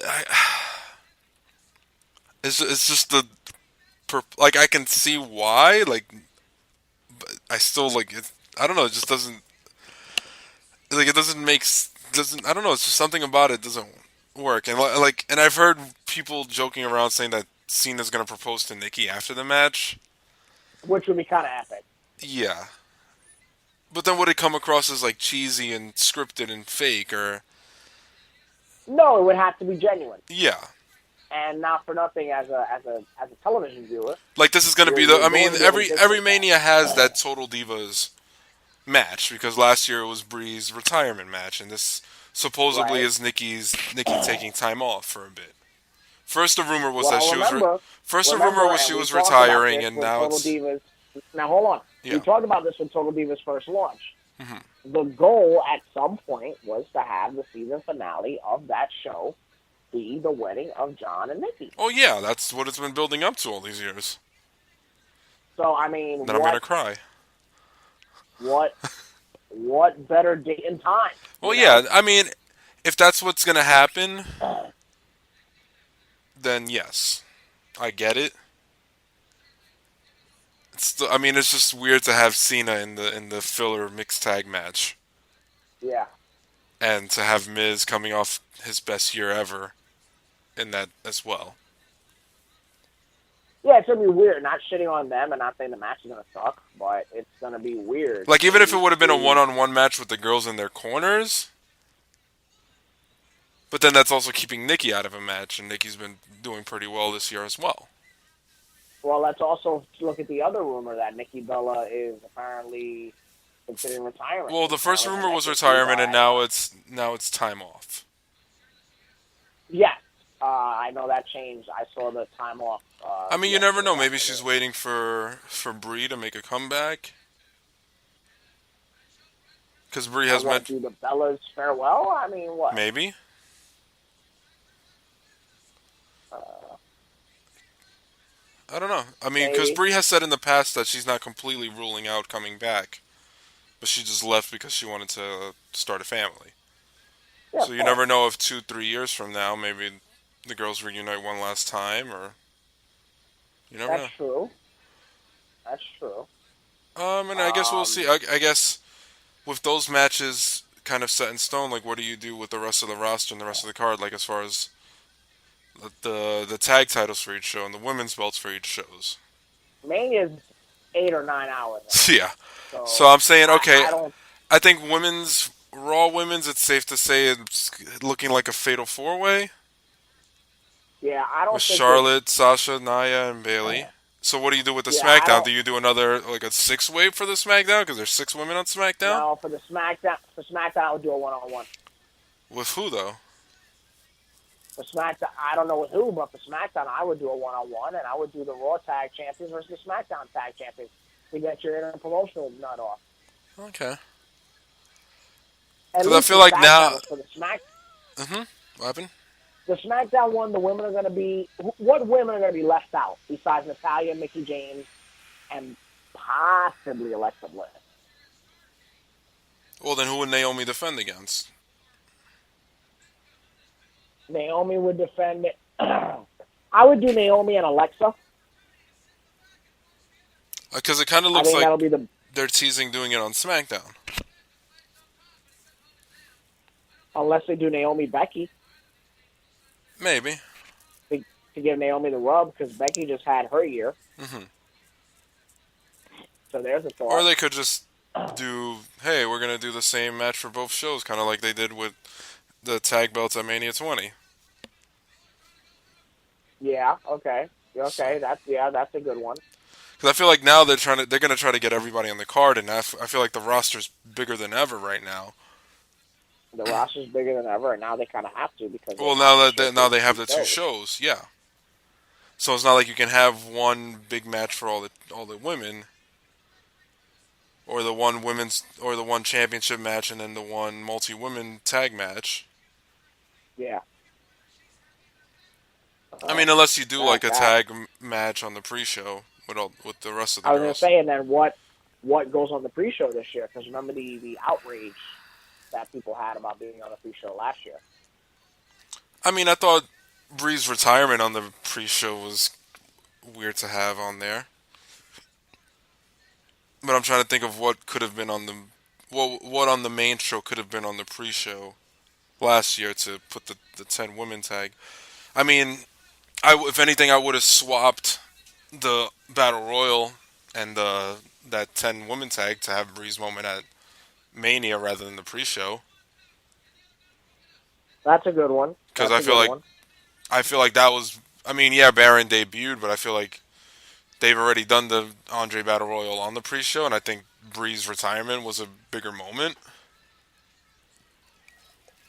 it's just I can see why, but I still it. I don't know. It just doesn't it doesn't. I don't know. It's just something about it doesn't work. And and I've heard people joking around saying that Cena's gonna propose to Nikki after the match, which would be kind of epic. Yeah. But then would it come across as cheesy and scripted and fake, or? No, it would have to be genuine. Yeah. And not for nothing, as a television viewer. This is going to be every Mania has that Total Divas match, because last year it was Brie's retirement match, and this supposedly is Nikki taking time off for a bit. First the rumor was she was retiring, and now it's Divas. Now hold on. Yeah. We talked about this when Total Divas first launched. Mm-hmm. The goal at some point was to have the season finale of that show be the wedding of John and Nikki. Oh yeah, that's what it's been building up to all these years. So I mean, then I'm gonna cry. What better date and time? Well, yeah, I mean, if that's what's gonna happen, then yes, I get it. It's just weird to have Cena in the filler mixed tag match. Yeah. And to have Miz coming off his best year ever in that as well. Yeah, it's going to be weird. Not shitting on them and not saying the match is going to suck, but it's going to be weird. Even if it would have been a one-on-one match with the girls in their corners, but then that's also keeping Nikki out of a match, and Nikki's been doing pretty well this year as well. Well, let's also look at the other rumor that Nikki Bella is apparently considering retirement. Well, the first rumor was retirement, and now it's time off. Yes, I know that changed. I saw the time off. You never know. Maybe she's waiting for Brie to make a comeback. Because Brie has do the Bellas farewell? I mean, what? Maybe. I don't know. Because Brie has said in the past that she's not completely ruling out coming back, but she just left because she wanted to start a family. Yeah, so you never know if 2-3 years from now, maybe the girls reunite one last time, or you never know. That's true. That's true. And I guess we'll see. I guess with those matches kind of set in stone, what do you do with the rest of the roster and the rest of the card, as far as the tag titles for each show and the women's belts for each shows? Mania's 8 or 9 hours. Yeah. So I'm saying, okay, I think Raw women's, it's safe to say it's looking like a fatal 4-way. Yeah, I don't with think Charlotte, Sasha, Nia, and Bayley. Yeah. So what do you do with the SmackDown? Do you do another, a 6-way for the SmackDown? Because there's 6 women on SmackDown? No, for SmackDown, I would do a one-on-one. With who, though? For SmackDown, I don't know with who, but for SmackDown, I would do a one-on-one, and I would do the Raw Tag Champions versus the SmackDown Tag Champions to get your inner promotional nut off. Okay. Because I feel like now... For the What happened? The SmackDown one, the women are going to be... What women are going to be left out besides Natalya, Mickie James, and possibly Alexa Bliss? Well, then who would Naomi defend against? Naomi would defend it. I would do Naomi and Alexa. Because it kind of looks like they're teasing doing it on SmackDown. Unless they do Naomi Becky. Maybe. To give Naomi the rub, because Becky just had her year. Mm-hmm. So there's a thought. Or they could just do, hey, we're going to do the same match for both shows, kind of like they did with the tag belts at Mania 20. Yeah. Okay. Okay. That's a good one. Because I feel like now they're gonna try to get everybody on the card, and I feel like the roster's bigger than ever right now. The roster's bigger than ever, and now they kind of have to because Well, now they have the two shows, yeah. So it's not like you can have one big match for all the women, or the one championship match, and then the one multi-women tag match. Yeah. I mean, unless you do like a tag match on the pre-show with the rest of the girls. I was gonna say, and then what goes on the pre-show this year? Because remember the outrage that people had about being on the pre-show last year. I mean, I thought Bree's retirement on the pre-show was weird to have on there, but I'm trying to think of what could have been on the what on the main show could have been on the pre-show last year to put the 10 women tag. I mean, if anything, I would have swapped the Battle Royal and that 10 women tag to have Bree's moment at Mania rather than the pre-show. That's a good one. Because I feel like that was. I mean, yeah, Baron debuted, but I feel like they've already done the Andre Battle Royal on the pre-show, and I think Bree's retirement was a bigger moment.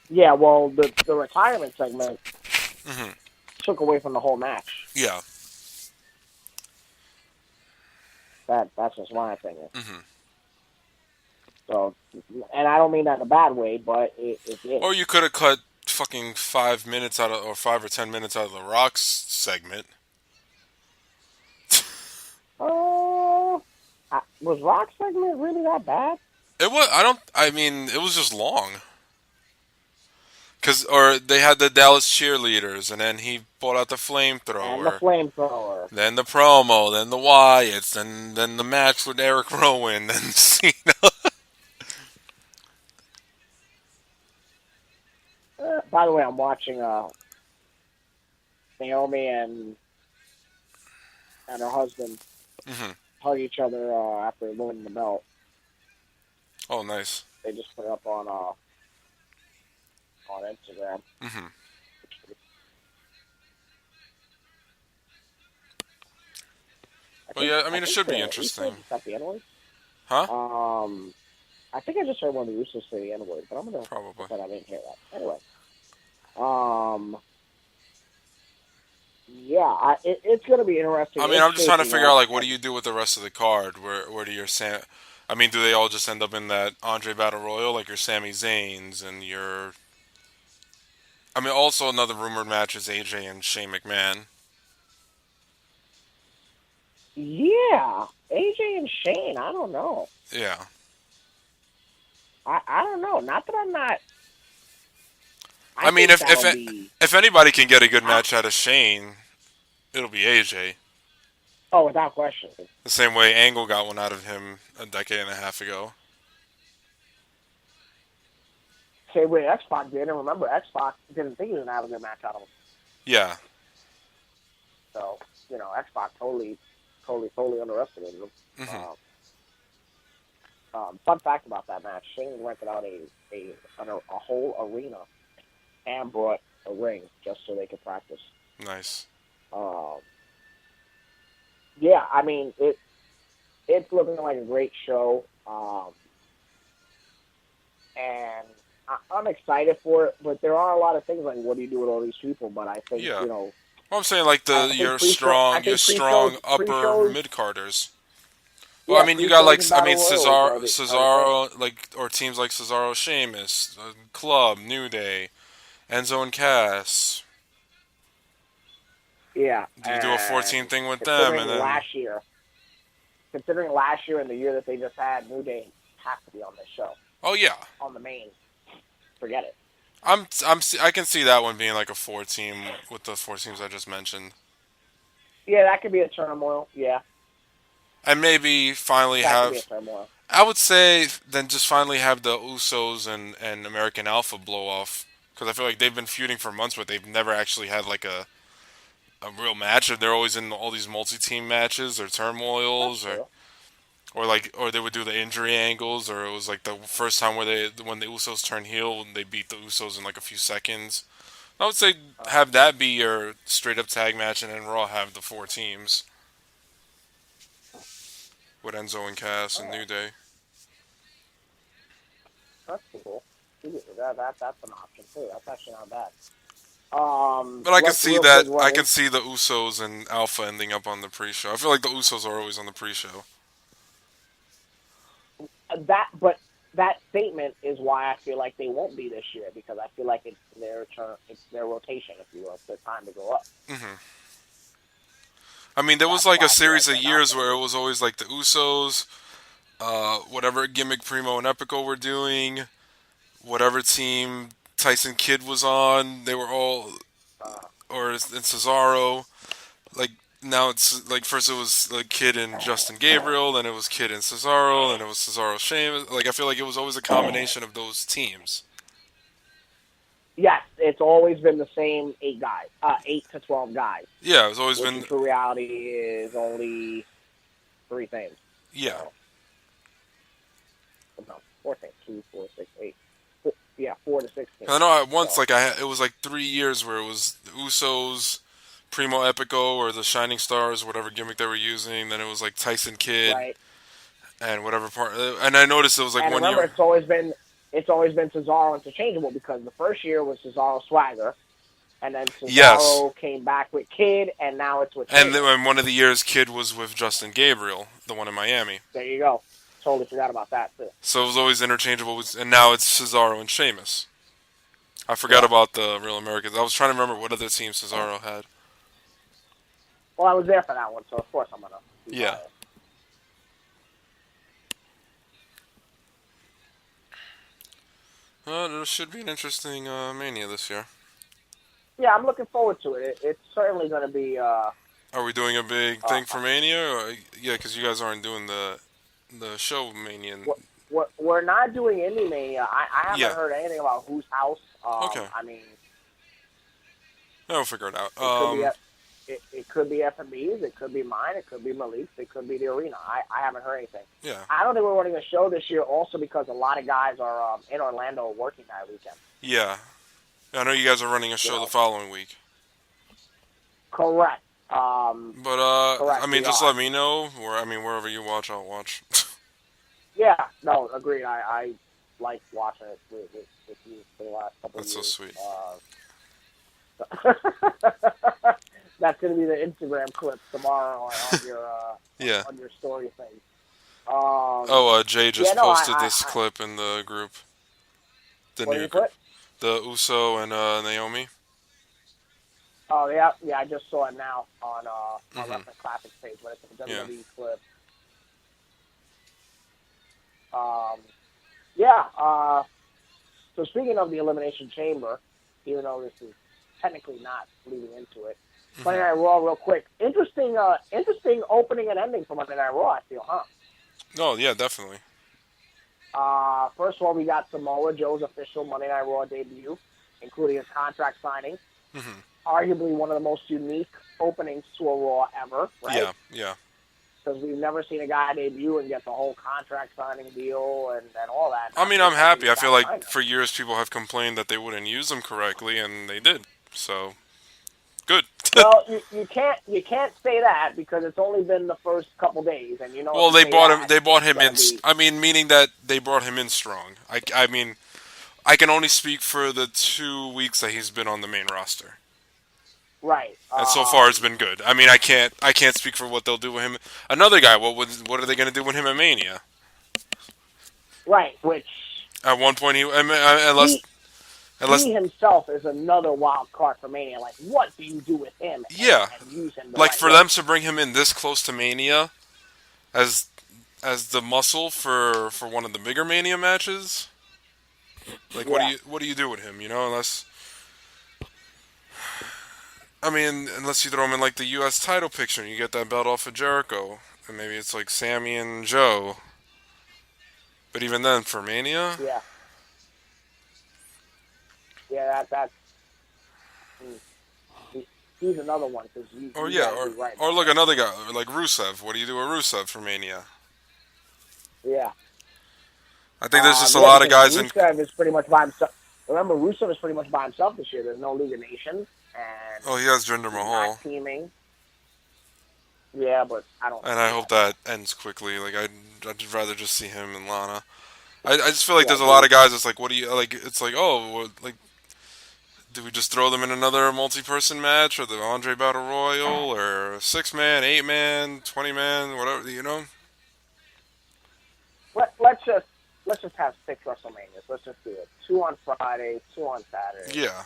Yeah, well, the retirement segment took away from the whole match. Yeah. That's just my opinion. So, and I don't mean that in a bad way, but it did. Or you could have cut fucking 5 minutes out of, or 5 or 10 minutes out of the Rock's segment. Was Rock's segment really that bad? It was. I mean, it was just long. Or they had the Dallas cheerleaders, and then he brought out the flamethrower. And the flamethrower. Then the promo, then the Wyatts, then the match with Eric Rowan, then Cena. By the way, I'm watching Naomi and her husband hug each other after winning the belt. Oh, nice. They just put it up on Instagram. Well, yeah, I mean, it should be interesting. Is the N-word? Huh? I think I just heard one of the Usos say the N-word, but I'm gonna probably. But I didn't hear that. Anyway, yeah, it's gonna be interesting. I mean, I'm just trying to figure out like what do you do with the rest of the card? Where do your I mean, do they all just end up in that Andre Battle Royal, like your Sami Zayn's and your? I mean, also another rumored match is AJ and Shane McMahon. Yeah, AJ and Shane. I don't know. Yeah. I don't know. Not that I'm not. I mean, if anybody can get a good match out of Shane, it'll be AJ. Oh, without question. The same way Angle got one out of him a decade and a half ago. Same way X-Pac did, and remember, X-Pac didn't think he was going to have a good match out of him. Yeah. So, X-Pac totally underestimated him. Fun fact about that match, Shane rented out a whole arena and brought a ring just so they could practice. Nice. Yeah, I mean, it's looking like a great show. And I'm excited for it, but there are a lot of things like, what do you do with all these people? But I think, Well, I'm saying like your strong upper mid-carders. Well, I mean, you got like, Cesaro, like, or teams like Cesaro, Sheamus, Club, New Day, Enzo and Cass. Yeah. Do you do a 14 thing with them? And then considering last year and the year that they just had, New Day have to be on this show. Oh yeah. On the main. Forget it. I can see that one being like a 4-team with the 4 teams I just mentioned. Yeah, that could be a turmoil. Yeah. And maybe finally I would say then just finally have the Usos and American Alpha blow off, because I feel like they've been feuding for months, but they've never actually had like a real match. They're always in all these multi-team matches or turmoils or. Or they would do the injury angles, or it was like the first time when the Usos turned heel and they beat the Usos in like a few seconds. I would say have that be your straight up tag match, and then Raw have the 4 teams with Enzo and Cass and New Day. That's cool. That's an option too. That's actually not bad. But I can see that. I can see the Usos and Alpha ending up on the pre-show. I feel like the Usos are always on the pre-show. But that statement is why I feel like they won't be this year, because I feel like it's their turn, it's their rotation, if you will. It's their time to go up. Mm-hmm. I mean, there was like a series of years where it was always like the Usos, whatever gimmick Primo and Epico were doing, whatever team Tyson Kidd was on, they were all, or in Cesaro. Like now it's like first it was like Kidd and Justin Gabriel, then it was Kidd and Cesaro, then it was Cesaro Sheamus. Like I feel like it was always a combination of those teams. Yes, it's always been the same 8 guys, 8 to 12 guys. Yeah, it's always been. In true reality is only 3 things. Yeah. So, no, 4 things. 2, 4, 6, 8. 4 to 16. I know at once, like it was like 3 years where it was the Usos, Primo Epico, or the Shining Stars, whatever gimmick they were using. Then it was like Tyson Kidd, right, and whatever part. And I noticed it was like and 1 remember, year. It's always been Cesaro interchangeable, because the first year was Cesaro Swagger, and then Cesaro came back with Kidd, and now it's with. And then one of the years, Kidd was with Justin Gabriel, the one in Miami. There you go. Totally forgot about that too. So it was always interchangeable, and now it's Cesaro and Sheamus. I forgot about the Real Americans. I was trying to remember what other teams Cesaro had. Well, I was there for that one, so of course I'm gonna. Yeah. There should be an interesting Mania this year. Yeah, I'm looking forward to it. It's certainly going to be. Are we doing a big thing for Mania? Or, yeah, because you guys aren't doing the show Mania. We're not doing Indie Mania. I haven't heard anything about whose house. Okay. I mean, we'll figure it out. It could be FMB's. It could be mine. It could be Malik's. It could be the Arena. I haven't heard anything. Yeah. I don't think we're running a show this year, also because a lot of guys are in Orlando working that weekend. Yeah. I know you guys are running a show the following week. Correct. Correct, I mean, just let me know. Wherever you watch, I'll watch. Yeah, no, agreed. I like watching it with you for the last couple of years. That's so sweet. That's going to be the Instagram clip tomorrow on your on your story thing. Jay just posted this clip in the group. The Uso and Naomi. Oh yeah, I just saw it now on Wrestling Classics page, but it's a WWE clip. So speaking of the Elimination Chamber, even though this is technically not leading into it, Monday Night Raw, real quick. Interesting opening and ending for Monday Night Raw, I feel, huh? Oh, yeah, definitely. First of all, we got Samoa Joe's official Monday Night Raw debut, including his contract signing. Mm-hmm. Arguably one of the most unique openings to a Raw ever, right? Yeah. Because we've never seen a guy debut and get the whole contract signing deal and all that. I mean, I'm happy. I feel like for years people have complained that they wouldn't use him correctly, and they did. So, good. Well, you can't say that, because it's only been the first couple days, and you know. Well, they bought him in. I mean, meaning that they brought him in strong. I mean, I can only speak for the 2 weeks that he's been on the main roster. Right. And so far, it's been good. I mean, I can't speak for what they'll do with him. Another guy, what are they going to do with him at Mania? Right. Which at one point he himself is another wild card for Mania. Like, what do you do with him? And use him like for them to bring him in this close to Mania, as the muscle for one of the bigger Mania matches. Like, what do you do with him? You know, unless you throw him in like the U.S. title picture and you get that belt off of Jericho, and maybe it's like Sammy and Joe. But even then, for Mania, that's he's another one. Or look, another guy like Rusev. What do you do with Rusev for Mania? Yeah. I think there's just a lot of guys in. Rusev is pretty much by himself. Remember, Rusev is pretty much by himself this year. There's no League of Nations, and Oh, he has Jinder Mahal. not teaming. Yeah, but I don't. And I hope that ends quickly. Like I'd rather just see him and Lana. I just feel like there's a lot of guys. It's like, what do you like? It's like, oh, like, do we just throw them in another multi-person match, or the Andre Battle Royal, or 6-man, 8-man, 20-man, whatever, you know? Let's just have 6 WrestleManias. Let's just do it. 2 on Friday, 2 on Saturday. Yeah.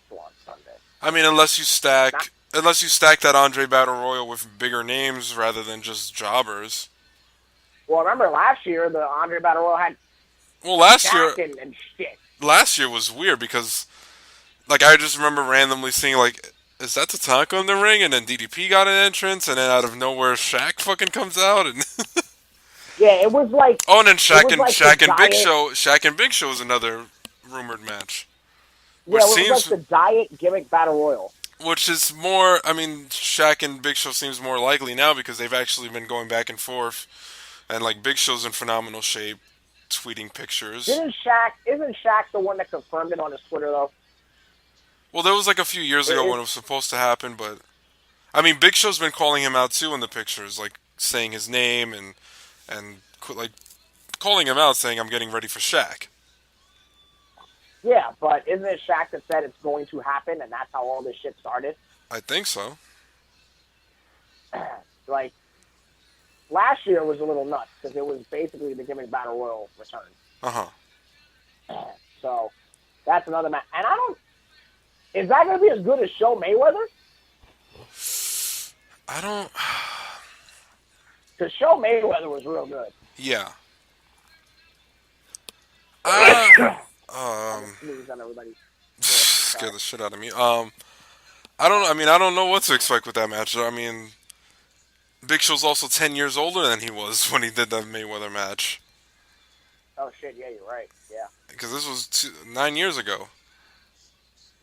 2 on Sunday. I mean, unless you stack that Andre Battle Royal with bigger names rather than just jobbers. Well, remember last year the Andre Battle Royal had. Well, last year and shit. Last year was weird because, like, I just remember randomly seeing, like, is that Tatanka in the ring? And then DDP got an entrance, and then out of nowhere, Shaq fucking comes out, and yeah, it was like. Oh, and then Shaq and Big Show. Shaq and Big Show is another rumored match. Yeah, it was like the Diet Gimmick Battle Royal. Which is more. I mean, Shaq and Big Show seems more likely now because they've actually been going back and forth, and like Big Show's in phenomenal shape. Tweeting pictures. Isn't Shaq the one that confirmed it on his Twitter though? Well, that was like a few years ago when it was supposed to happen, but I mean, Big Show's been calling him out too in the pictures, like saying his name and like calling him out, saying I'm getting ready for Shaq. Yeah, but isn't it Shaq that said it's going to happen, and that's how all this shit started? I think so. Like. Last year was a little nuts because it was basically the Gimmick Battle Royal return. So that's another match. And I don't. Is that going to be as good as Show Mayweather? I don't. Because Show Mayweather was real good. Yeah. Sneeze on everybody. Scared the shit out of me. I don't know what to expect with that match. I mean. Big Show's also 10 years older than he was when he did that Mayweather match. Oh, shit, yeah, you're right, yeah. Because this was 9 years ago.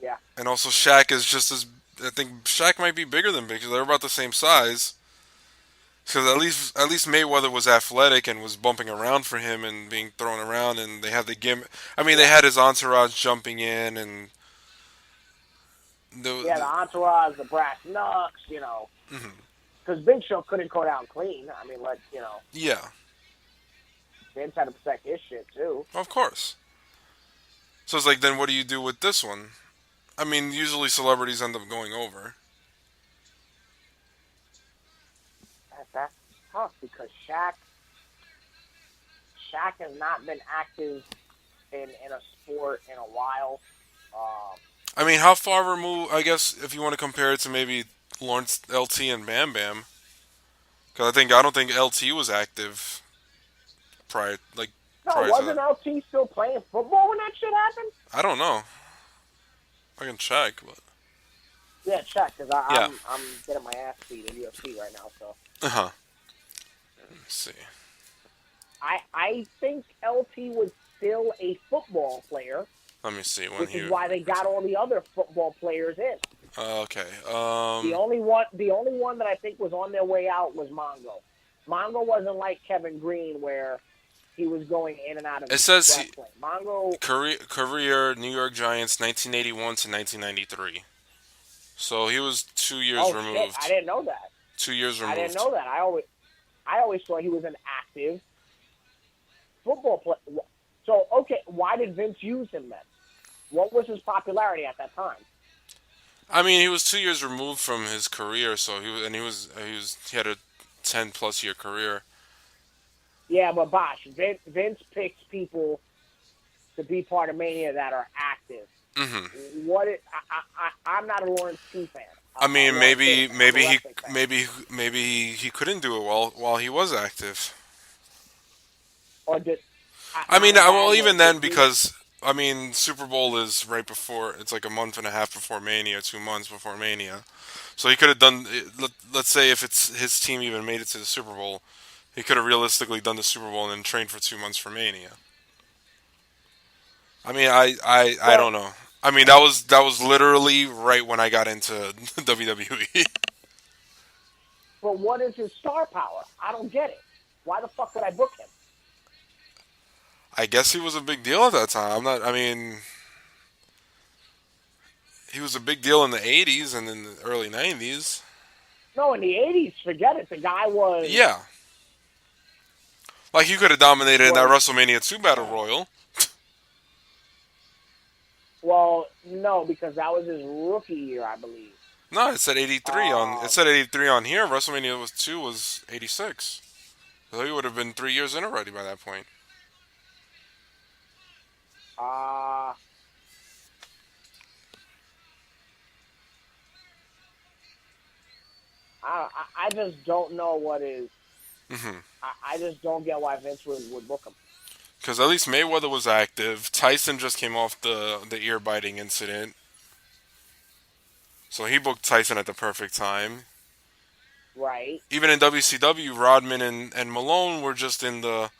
Yeah. And also Shaq is just as... I think Shaq might be bigger than Big Show. They're about the same size. Because at least Mayweather was athletic and was bumping around for him and being thrown around, and they had the gimmick... I mean, they had his entourage jumping in, and... the entourage, the brass knucks, you know... Mm-hmm. Because Big Show couldn't go down clean. I mean, Yeah. Vince had to protect his shit, too. Of course. So it's like, then what do you do with this one? I mean, usually celebrities end up going over. That's tough because Shaq has not been active in a sport in a while. I mean, how far removed, I guess, if you want to compare it to maybe Lawrence, LT, and Bam Bam. Because I don't think LT was active prior. Wasn't LT still playing football when that shit happened? I don't know. I can check, but yeah, check because I'm getting my ass beat in UFC right now. So let's see. I think LT was still a football player. Let me see. Which is why they got all the other football players in. Okay. The only one that I think was on their way out was Mongo. Mongo wasn't like Kevin Green where he was going in and out of. It says wrestling. Mongo career New York Giants 1981 to 1993. So he was 2 years removed. Shit. I didn't know that. 2 years removed. I didn't know that. I always thought he was an active football player. So okay, why did Vince use him then? What was his popularity at that time? I mean, he was 2 years removed from his career, so he had a 10+ year career. Yeah, but Bosch, Vince picks people to be part of Mania that are active. Mm-hmm. I'm not a Lawrence T fan. I mean, maybe he couldn't do it while he was active. Or did even then, because I mean, Super Bowl is right before. It's like a month and a half before Mania, 2 months before Mania. So he could have done. Let's say if his team even made it to the Super Bowl, he could have realistically done the Super Bowl and then trained for 2 months for Mania. I mean, I don't know. I mean, that was literally right when I got into WWE. But what is his star power? I don't get it. Why the fuck would I book him? I guess he was a big deal at that time. He was a big deal in the 80s and in the early 90s. No, in the 80s, forget it. The guy was... Yeah. Like, he could have dominated in that WrestleMania 2 Battle Royal. Well, no, because that was his rookie year, I believe. No, it said 83 on. It said 83 on here. WrestleMania 2 was 86. So he would have been 3 years in already by that point. I just don't know what is. Mm-hmm. I just don't get why Vince would book him. Because at least Mayweather was active. Tyson just came off the ear biting incident, so he booked Tyson at the perfect time. Right. Even in WCW, Rodman and Malone were just in the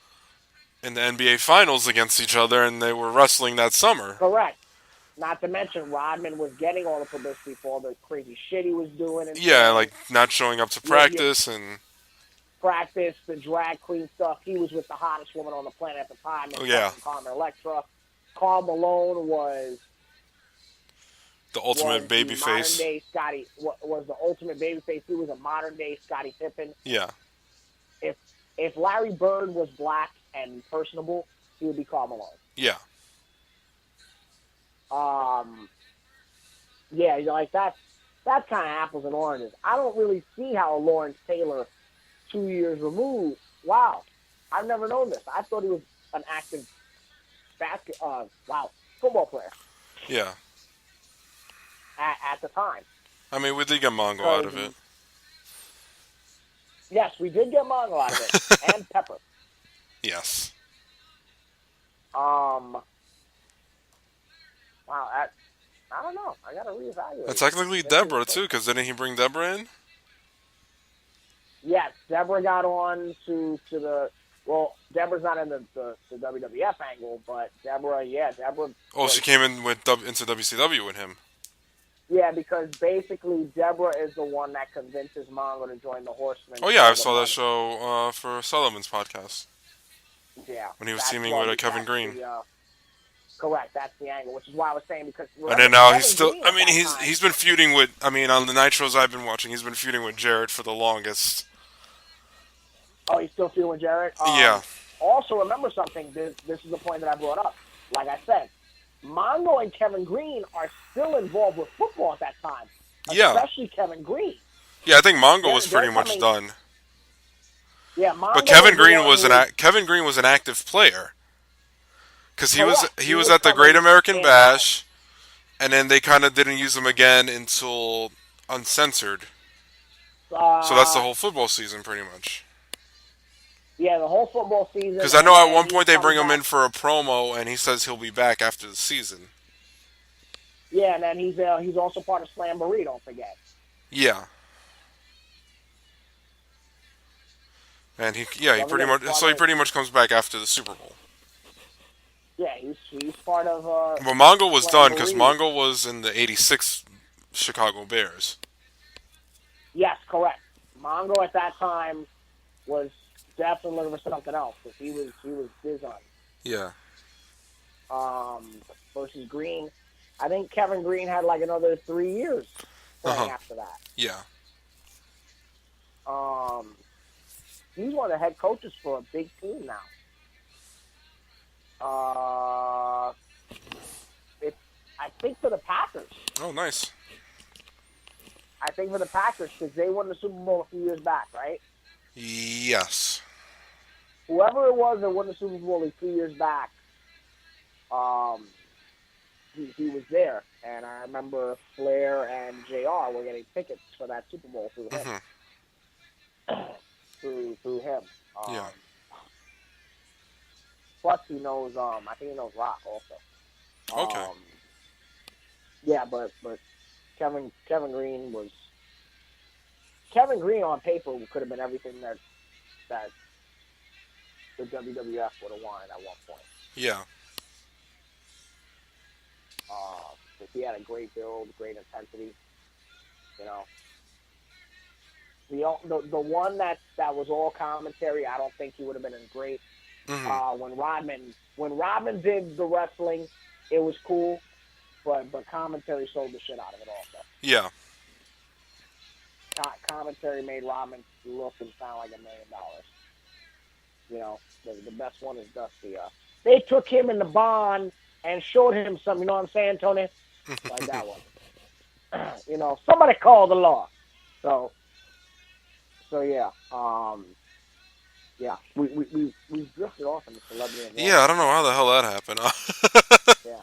NBA Finals against each other, and they were wrestling that summer. Correct. Not to mention, Rodman was getting all the publicity for all the crazy shit he was doing. And yeah, like not showing up to practice and the drag queen stuff. He was with the hottest woman on the planet at the time. Carmen Electra. Karl Malone was the ultimate babyface. Modern day Scotty was the ultimate babyface. He was a modern day Scottie Pippen. Yeah. If Larry Bird was black and personable, he would be Karl Malone. Yeah. Yeah, like that's kind of apples and oranges. I don't really see how Lawrence Taylor, 2 years removed. Wow, I've never known this. I thought he was an active football player. Yeah. At the time. I mean, we did get Mongo out of it. Yes, we did get Mongo out of it, and Pepper. Yes. Wow, I don't know. I gotta reevaluate. And technically Deborah too, because didn't he bring Deborah in? Yes, Deborah got on to the. Well, Deborah's not in the WWF angle, but Deborah. Oh, she came in into WCW with him. Yeah, because basically Deborah is the one that convinces Mongo to join the Horsemen. Oh yeah, I saw that show for Sullivan's podcast. Yeah, when he was teaming with Kevin Green. Correct, that's the angle, which is why I was saying because. And then now he's still. I mean, he's been feuding with. I mean, on the Nitros I've been watching, he's been feuding with Jarrett for the longest. Oh, he's still feuding with Jarrett. Yeah. Also, remember something. This is the point that I brought up. Like I said, Mongo and Kevin Green are still involved with football at that time. Yeah. Especially Kevin Green. Yeah, I think Mongo was pretty much done. Yeah, Mongo. But Kevin Green was an active player. Because he was at the Great American Bash, and then they kind of didn't use him again until Uncensored. So that's the whole football season, pretty much. Yeah, the whole football season. Because I know at one point they bring him in for a promo, and he says he'll be back after the season. Yeah, and then he's also part of Slamboree, don't forget. Yeah. And he pretty much comes back after the Super Bowl. Yeah, he's part of. Well, Mongo was done because Mongo was in the '86 Chicago Bears. Yes, correct. Mongo at that time was definitely looking for something else because he was biz on. Yeah. Versus Green, I think Kevin Green had like another 3 years after that. Yeah. He's one of the head coaches for a big team now. I think for the Packers. Oh, nice. I think for the Packers because they won the Super Bowl a few years back, right? Yes. Whoever it was that won the Super Bowl a few years back, he was there, and I remember Flair and JR were getting tickets for that Super Bowl through him. through him. Yeah. Plus, he knows. I think he knows Rock also. Okay. Yeah, but Kevin Green was. Kevin Green on paper could have been everything that the WWF would have wanted at one point. Yeah. If he had a great build, great intensity, you know. The one that was all commentary, I don't think he would have been as great. Mm-hmm. When Rodman did the wrestling, it was cool, but commentary sold the shit out of it also. Yeah. Commentary made Rodman look and sound like $1 million. You know, the best one is Dusty. They took him in the barn and showed him some. You know what I'm saying, Tony? Like that one. You know, somebody called the law. So yeah. Yeah, we drifted off into celebrity. Yeah, I don't know how the hell that happened. Yeah.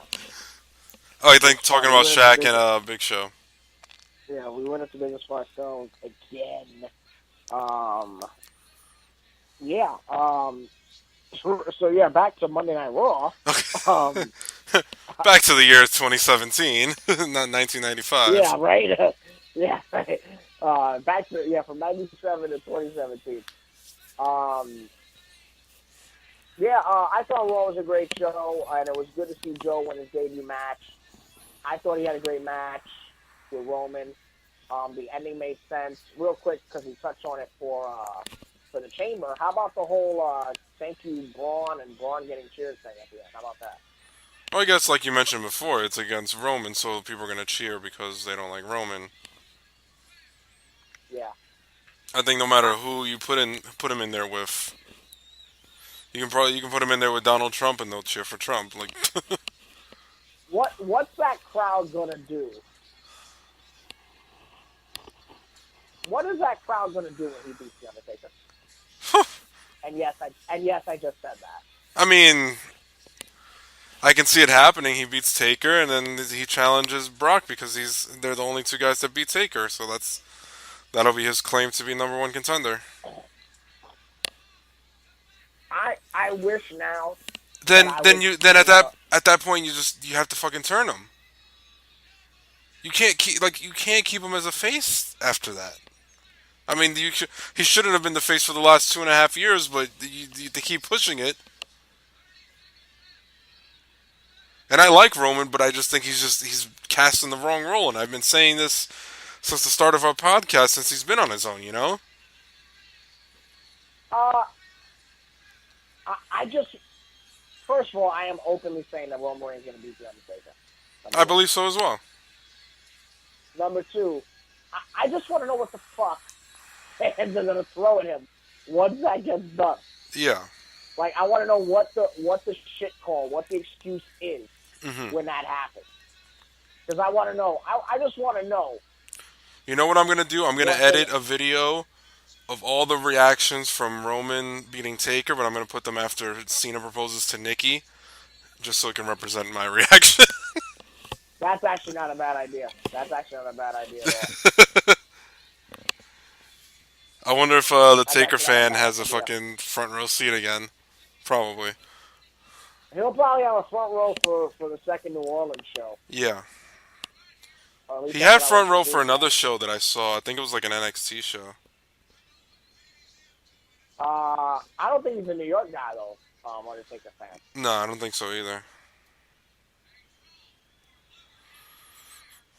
Oh, you think talking about Shaq and Big Show? Yeah, we went into business for ourselves again. Yeah. So yeah, back to Monday Night Raw. Back to the year 2017, not 1995. Yeah, right. Yeah, right. Back to from 97 to 2017. I thought Raw was a great show, and it was good to see Joe win his debut match. I thought he had a great match with Roman. The ending made sense. Real quick, because we touched on it for the Chamber. How about the whole thank you Braun and Braun getting cheers thing at the end? How about that? Well, I guess like you mentioned before, it's against Roman, so people are gonna cheer because they don't like Roman. Yeah. I think no matter who you put him in there with, you can put him in there with Donald Trump and they'll cheer for Trump. Like, what's that crowd gonna do? What is that crowd gonna do when he beats the Undertaker? and yes, I just said that. I mean, I can see it happening. He beats Taker and then he challenges Brock because they're the only two guys that beat Taker. So that'll be his claim to be number one contender. I wish now. Then at that point you have to fucking turn him. You can't keep him as a face after that. I mean, he shouldn't have been the face for the last 2.5 years, but they keep pushing it. And I like Roman, but I just think he's cast in the wrong role, and I've been saying this since the start of our podcast, since he's been on his own, you know? First of all, I am openly saying that Roman Reigns is going to beat the Undertaker. I believe so as well. Number two, I just want to know what the fuck fans are going to throw at him once that gets done. Yeah. Like, I want to know what the shit call, what the excuse is when that happens. Because I want to know. I just want to know. You know what I'm going to do? I'm going to edit a video of all the reactions from Roman beating Taker, but I'm going to put them after Cena proposes to Nikki, just so it can represent my reaction. That's actually not a bad idea. At all. I wonder if the Taker fan has a fucking front row seat again. Probably. He'll probably have a front row for the second New Orleans show. Yeah. He had front row for another show that I saw. I think it was like an NXT show. I don't think he's a New York guy, though, Undertaker fan. No, I don't think so either.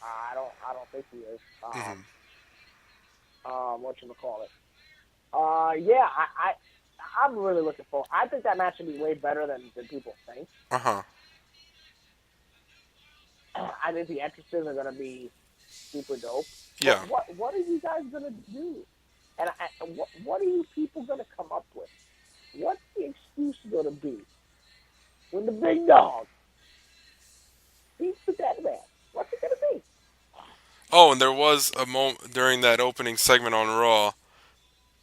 I don't think he is. Whatchamacallit. I'm really looking forward. I think that match should be way better than people think. Uh-huh. I think the entrances are going to be super dope. Yeah. But what are you guys going to do? And what are you people going to come up with? What's the excuse going to be? When the big dog beats the dead man, what's it going to be? Oh, and there was a moment during that opening segment on Raw,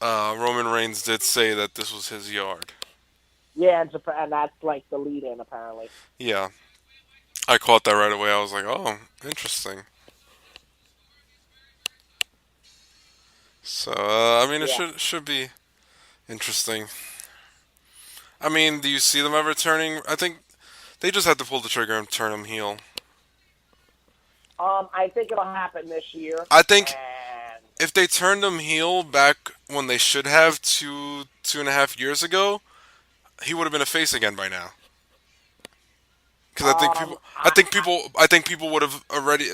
Roman Reigns did say that this was his yard. Yeah, and that's like the lead-in, apparently. Yeah. I caught that right away. I was like, oh, interesting. So, I mean, it should be interesting. I mean, do you see them ever turning? I think they just have to pull the trigger and turn him heel. I think it'll happen this year. I think if they turned him heel back when they should have 2.5 years ago, he would have been a face again by now. Because I think people would have already.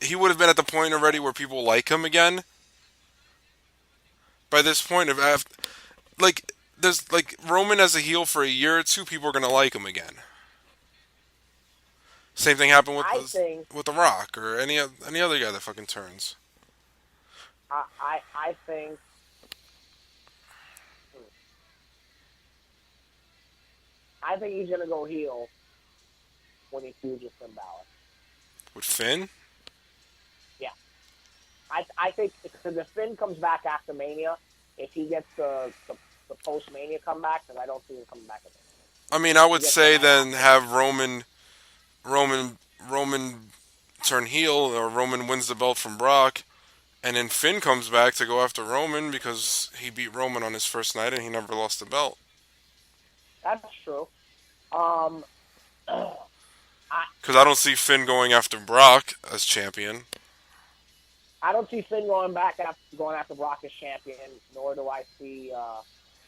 He would have been at the point already where people like him again. By this point, there's like Roman as a heel for a year or two, people are gonna like him again. Same thing happened with The Rock or any other guy that fucking turns. I think. I think he's gonna go heel when he feuds with Finn Balor. With Finn? Yeah. I think because if Finn comes back after Mania, if he gets the post-Mania comeback, then I don't see him coming back again. I mean, I would say then have Roman turn heel, or Roman wins the belt from Brock, and then Finn comes back to go after Roman because he beat Roman on his first night and he never lost the belt. That's true. Because I don't see Finn going after Brock as champion. I don't see Finn going after Brock as champion, nor do I see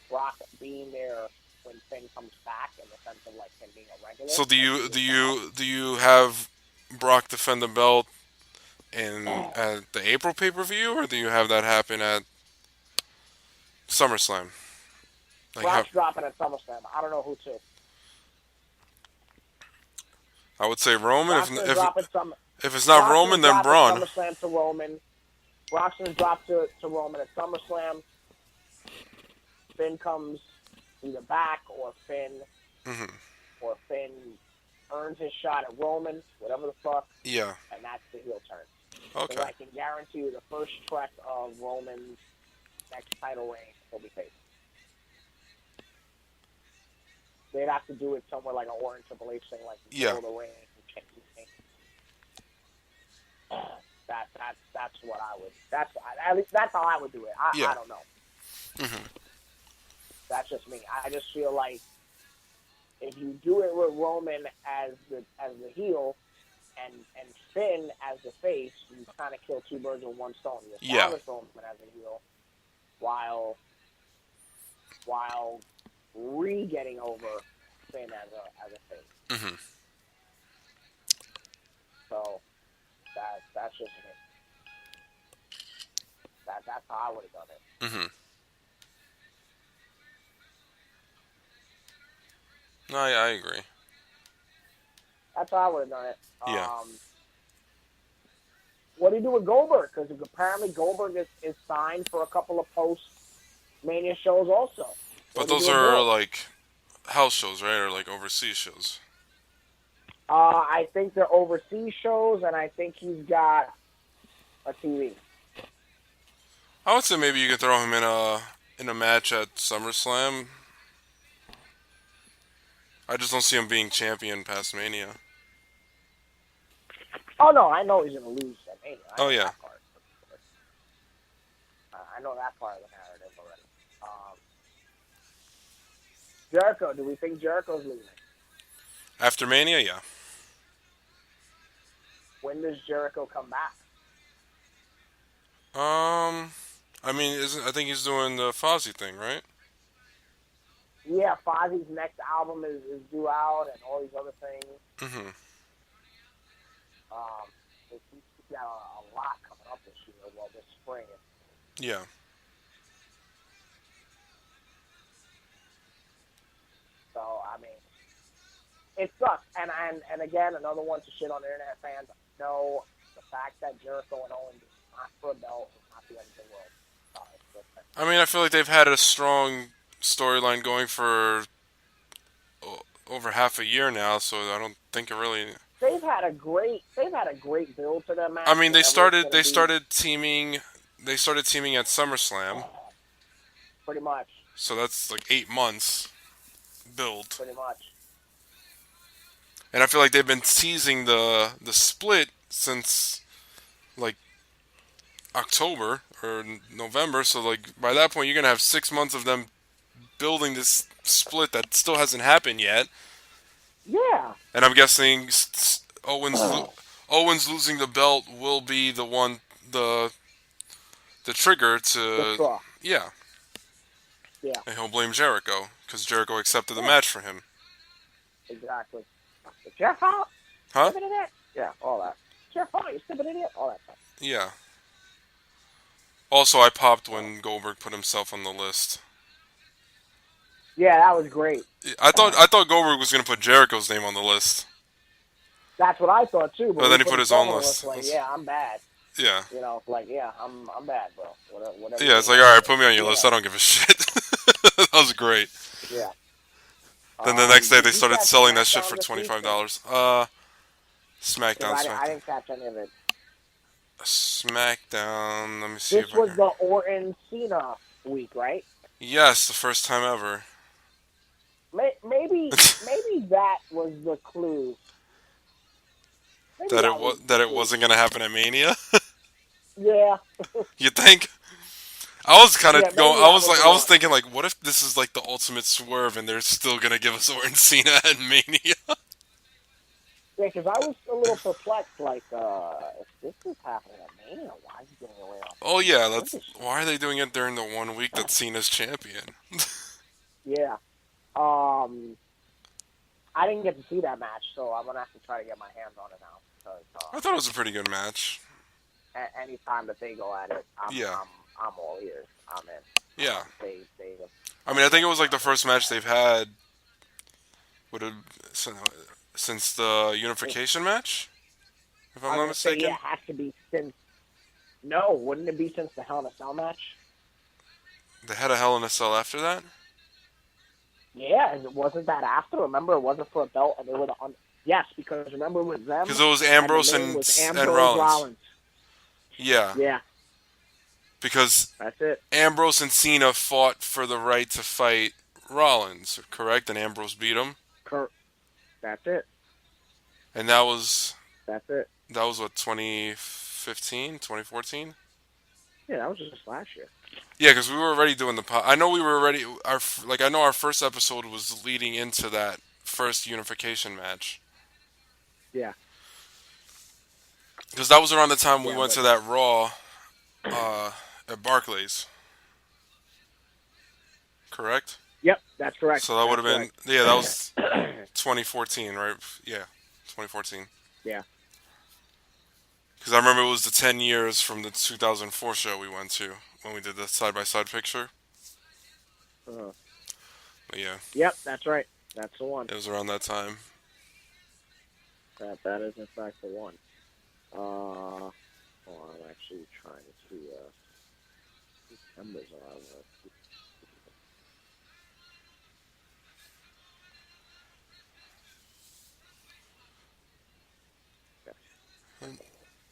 Brock being there when Finn comes back in the sense of like him being a regular. So do you have Brock defend the belt at the April pay-per-view, or do you have that happen at SummerSlam? Like Brock's dropping at SummerSlam. I don't know who to. I would say Roman. If it's Brock's not Roman, then Braun. SummerSlam to Roman. Brock's going to drop to Roman at SummerSlam. Finn comes either back or Finn earns his shot at Roman, whatever the fuck. Yeah. And that's the heel turn. Okay. So I can guarantee you the first trek of Roman's next title reign will be facing. They'd have to do it somewhere like an Orton Triple H thing, like the ring. That's what I would. At least that's how I would do it. I don't know. Mm-hmm. That's just me. I just feel like if you do it with Roman as the heel and Finn as the face, you kind of kill two birds with one stone. You establish Roman as a heel while getting over Finn as a face. Mm-hmm. So that's just me. That's how I would have done it. Mm-hmm. No, I agree. That's how I would have done it. Yeah. What do you do with Goldberg? Because apparently Goldberg is signed for a couple of post-Mania shows also. But those are like house shows, right? Or like overseas shows? I think they're overseas shows, and I think he's got a TV. I would say maybe you could throw him in a match at SummerSlam. I just don't see him being champion past Mania. Oh no, I know he's gonna lose at Mania. Oh yeah. I know that part of the narrative already. Jericho, do we think Jericho's losing? After Mania, yeah. When does Jericho come back? I mean, I think he's doing the Fozzy thing, right? Yeah, Fozzy's next album is due out, and all these other things. Mm-hmm. He's got a lot coming up this year. Well, this spring. Yeah. So I mean, it sucks. And again, another one to shit on internet fans. No, the fact that Jericho and Owens is not for a belt is not the end of the world. I mean, I feel like they've had a strong storyline going for over half a year now, so I don't think it really. They've had a great build to their match. I mean, they started teaming at SummerSlam. Pretty much. So that's like 8 months build. Pretty much. And I feel like they've been teasing the split since like October or November. So like by that point, you're gonna have 6 months of them building this split that still hasn't happened yet. Yeah. And I'm guessing Owens losing the belt will be the trigger to yeah. And he'll blame Jericho because Jericho accepted the match for him. Exactly. It's your fault. Huh? Stupid idiot. Yeah, all that. It's your fault, you stupid idiot. All that stuff. Yeah. Also, I popped when Goldberg put himself on the list. Yeah, that was great. I thought Goldberg was going to put Jericho's name on the list. That's what I thought too. But then he put his own list. Like, yeah, I'm bad. Yeah. You know, like, yeah, I'm bad, bro. Whatever. Yeah, it's like, all right, put me on your list. I don't give a shit. That was great. Yeah. Then the next day they started selling that shit for $25. SmackDown. I didn't catch any of it. SmackDown. Let me see. This was the Orton Cena week, right? Yes, the first time ever. Maybe that was the clue. That it wasn't gonna happen at Mania. Yeah. You think? I was kind of going. I was thinking like, what if this is like the ultimate swerve, and they're still gonna give us Orton Cena at Mania? Yeah, because I was a little perplexed. Like, if this is happening at Mania, why is he getting away on? Oh yeah, why are they doing it during the 1 week that Cena's champion? Yeah. I didn't get to see that match, so I'm gonna have to try to get my hands on it now. Because, I thought it was a pretty good match. Any time that they go at it, I'm all ears. I'm in. Yeah. I mean, I think it was like the first match they've had. Since the unification match, if I'm not mistaken. Yeah, it has to be since. No, wouldn't it be since the Hell in a Cell match? They had a Hell in a Cell after that. Yeah, and wasn't that after? Remember, it wasn't for a belt, and they were yes, because remember it was them. Because it was Ambrose and Rollins. Yeah. Yeah. Because that's it. Ambrose and Cena fought for the right to fight Rollins, correct? And Ambrose beat him. That's it. And that was. That's it. That was what, 2015, 2014? Yeah, that was just last year. Yeah, because we were already doing the I know we were already I know our first episode was leading into that first unification match. Yeah. Because that was around the time we went to that Raw at Barclays. Correct? Yep, that's correct. So that would have been that was 2014, right? Yeah, 2014. Yeah. Because I remember it was the 10 years from the 2004 show we went to when we did the side-by-side picture. But yeah. Yep, that's right. That's the one. It was around that time. That is in fact the one. I'm actually trying to see whose numbers are on this.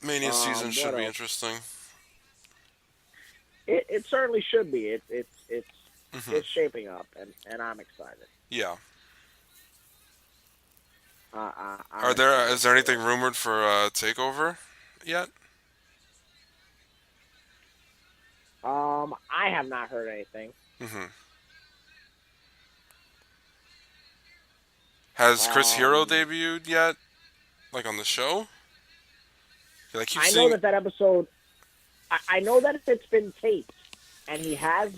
Mania season should be interesting. It certainly should be. It's shaping up, and I'm excited. Yeah. Is there anything rumored for Takeover yet? I have not heard anything. Has Chris Hero debuted yet? Like on the show? I know that episode. I know that it's been taped, and he has.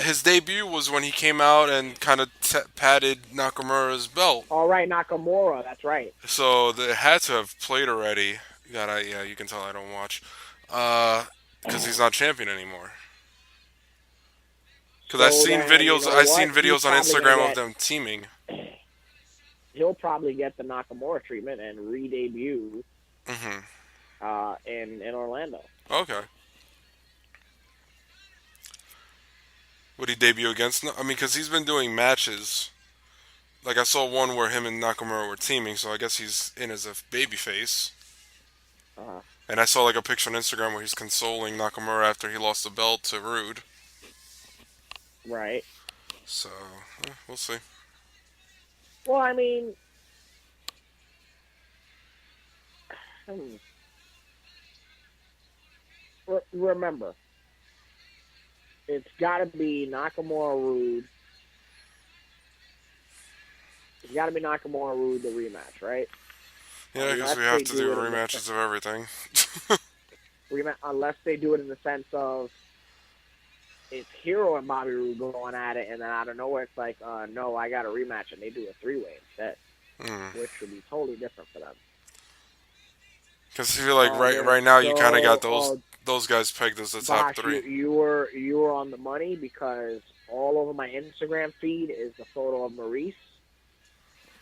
His debut was when he came out and kind of patted Nakamura's belt. All right, Nakamura. That's right. So they had to have played already. Yeah, you can tell I don't watch, because he's not champion anymore. Because I've seen videos. I've seen videos on Instagram of them teaming. He'll probably get the Nakamura treatment and re-debut. In Orlando. Okay. Would he debut against? I mean, because he's been doing matches. Like I saw one where him and Nakamura were teaming, so I guess he's in as a babyface. And I saw like a picture on Instagram where he's consoling Nakamura after he lost the belt to Rude. Right. So we'll see. Well, I mean. Remember, it's got to be Nakamura Rude. It's got to be Nakamura Rude the rematch, right? Yeah, because we have to do rematches of everything. Unless they do it in the sense of it's Hero and Bobby Roode going at it, and then out of nowhere it's like, no, I got a rematch, and they do a three-way instead, which would be totally different for them. Because I feel like right now you kind of got those guys pegged as the top Bosch, three. You were on the money because all over my Instagram feed is the photo of Maurice,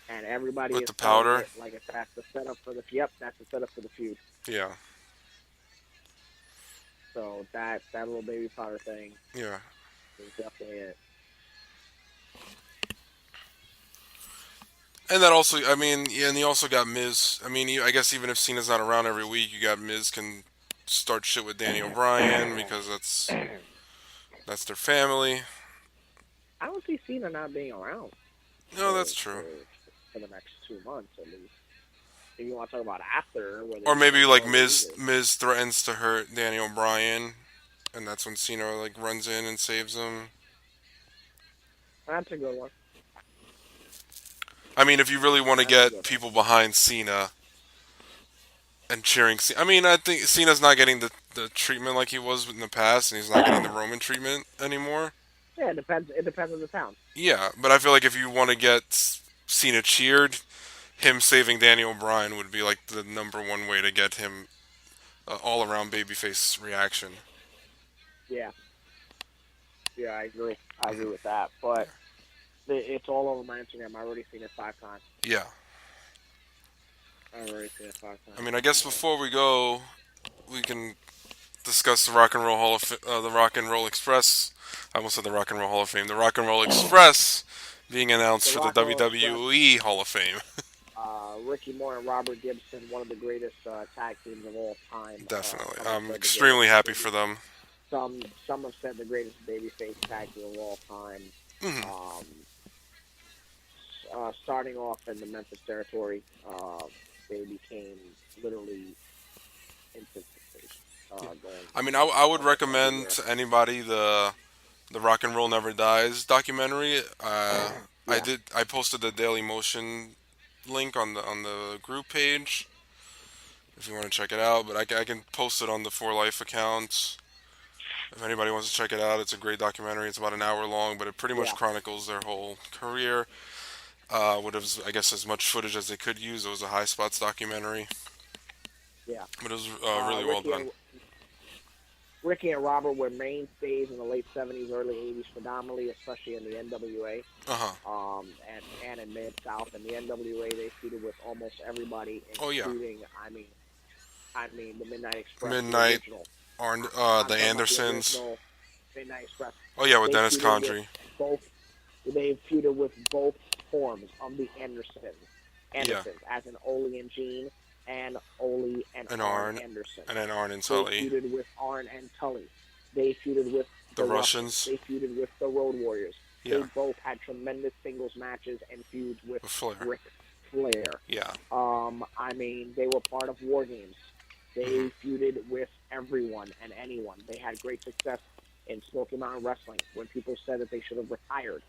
and everybody with is the powder. like if that's the setup for the that's the setup for the feud. Yeah. So that little baby powder thing. Yeah. Is definitely it. And that also, I mean, yeah, and you also got Miz. I mean, I guess even if Cena's not around every week, you got Miz can start shit with Daniel Bryan because that's their family. I don't see Cena not being around. No, that's true. For the next 2 months, at least. If you want to talk about after, or maybe like Miz threatens to hurt Daniel Bryan, and that's when Cena like runs in and saves him. That's a good one. I mean, if you really want to get people behind Cena and cheering Cena, I mean, I think Cena's not getting the treatment like he was in the past, and he's not getting the Roman treatment anymore. Yeah, it depends. It depends on the town. Yeah, but I feel like if you want to get Cena cheered, him saving Daniel Bryan would be like the number one way to get him all-around babyface reaction. Yeah. Yeah, I agree. I agree with that. But it's all over my Instagram. I've already seen it 5 times. Yeah. I've already seen it 5 times. I mean, I guess before we go, we can discuss the Rock and Roll the Rock and Roll Express. I almost said the Rock and Roll Hall of Fame. The Rock and Roll Express being announced for the WWE Hall of Fame. Ricky Moore and Robert Gibson, one of the greatest tag teams of all time. Definitely. I'm extremely happy for them. Some have said the greatest babyface tag team of all time. Mm-hmm. Starting off in the Memphis territory, they became literally instant sensation. I mean, I would recommend to anybody the Rock and Roll Never Dies documentary. I posted the Daily Motion link on the group page if you want to check it out, but I can post it on the For Life account if anybody wants to check it out. It's a great documentary. It's about an hour long, but it pretty much chronicles their whole career with, I guess, as much footage as they could use. It was a High Spots documentary. Yeah. But it was really well done. Ricky and Robert were mainstays in the late 70s, early 80s, predominantly, especially in the NWA, and in Mid-South. In the NWA, they feuded with almost everybody, including, I mean, the Midnight Express. The Andersons. Midnight Express. Oh, yeah, with Dennis Condrey. They feuded with both forms of the Andersons, as in Ole and Gene, and Ole and Arn Anderson. And then Arn and Tully. They feuded with Arn and Tully. They feuded with the Russians. They feuded with the Road Warriors. Yeah. They both had tremendous singles matches and feuds with Ric Flair. Yeah. I mean, they were part of War Games. They feuded with everyone and anyone. They had great success in Smoky Mountain Wrestling when people said that they should have retired.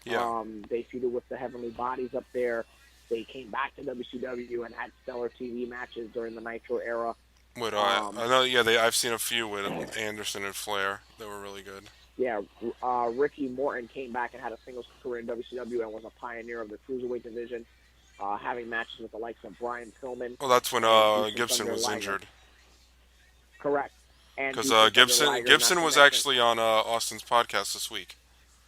Yeah. They feuded with the Heavenly Bodies up there. They came back to WCW and had stellar TV matches during the Nitro era. I know. Yeah, I've seen a few with Anderson and Flair that were really good. Yeah, Ricky Morton came back and had a singles career in WCW and was a pioneer of the cruiserweight division, having matches with the likes of Brian Pillman. Well, that's when Gibson was injured. Correct. Because Gibson was actually on Austin's podcast this week.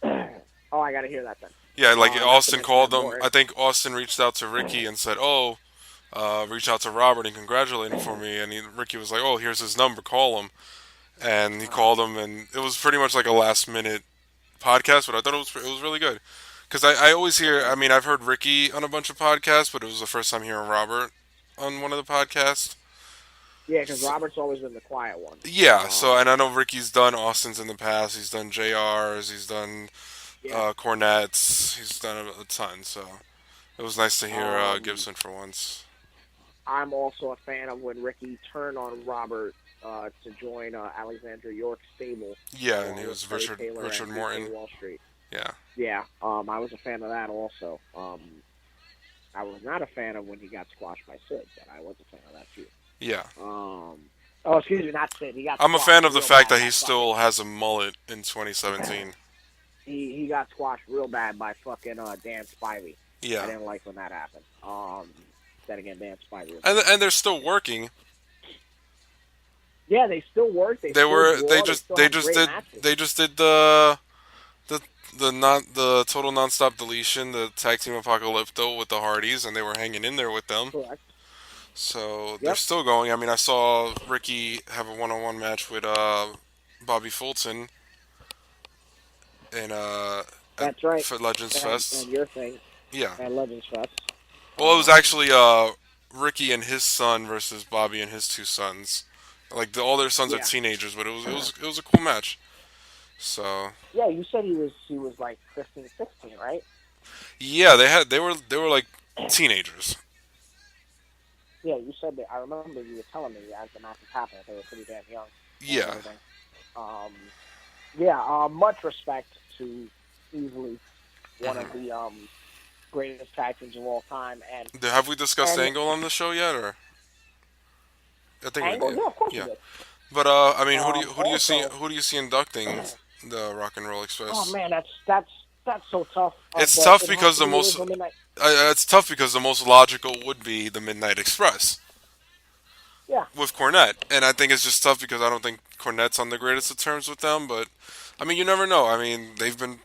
Oh, I got to hear that then. Yeah, like Austin called them. I think Austin reached out to Ricky and said, reach out to Robert and congratulate him for me. And Ricky was like, oh, here's his number, call him. And he called him, and it was pretty much like a last-minute podcast, but I thought it was really good. Because I always hear, I mean, I've heard Ricky on a bunch of podcasts, but it was the first time hearing Robert on one of the podcasts. Yeah, because Robert's always been the quiet one. Yeah, and I know Ricky's done Austin's in the past. He's done JR's, he's done Cornette's, he's done a ton, so it was nice to hear Gibson for once. I'm also a fan of when Ricky turned on Robert to join Alexandra York's stable. Yeah, and he was Richard Morton. Wall Street. Yeah. Yeah, I was a fan of that also. I was not a fan of when he got squashed by Sid, but I was a fan of that too. Yeah. Excuse me, not Sid. I'm a fan of the fact that he still has a mullet in 2017. He got squashed real bad by fucking Dan Spivey. Yeah. I didn't like when that happened. Then again, Dan Spivey. And they're still working. Yeah, they still work. They just did the total nonstop deletion, the tag team Apocalypto with the Hardys, and they were hanging in there with them. Correct. So they're still going. I mean, I saw Ricky have a one-on-one match with Bobby Fulton in That's right. for Legends Fest. And your thing. Yeah. And Legends Fest. Well, it was actually Ricky and his son versus Bobby and his two sons. Like all their sons are teenagers, but it was a cool match. So. Yeah, you said he was like 15, 16, right? Yeah, they were like teenagers. Yeah, you said that. I remember you were telling me as the matches happened, they were pretty damn young. Yeah. Much respect to easily one of the greatest tag teams of all time. And have we discussed Angle on the show yet, or? I think Angle, we did. yeah, of course we did. But I mean, who do you see inducting the Rock and Roll Express? Oh man, that's so tough. It's tough because it's tough because the most logical would be the Midnight Express. Yeah. With Cornette, and I think it's just tough because I don't think Cornette's on the greatest of terms with them. But I mean, you never know. I mean, they've been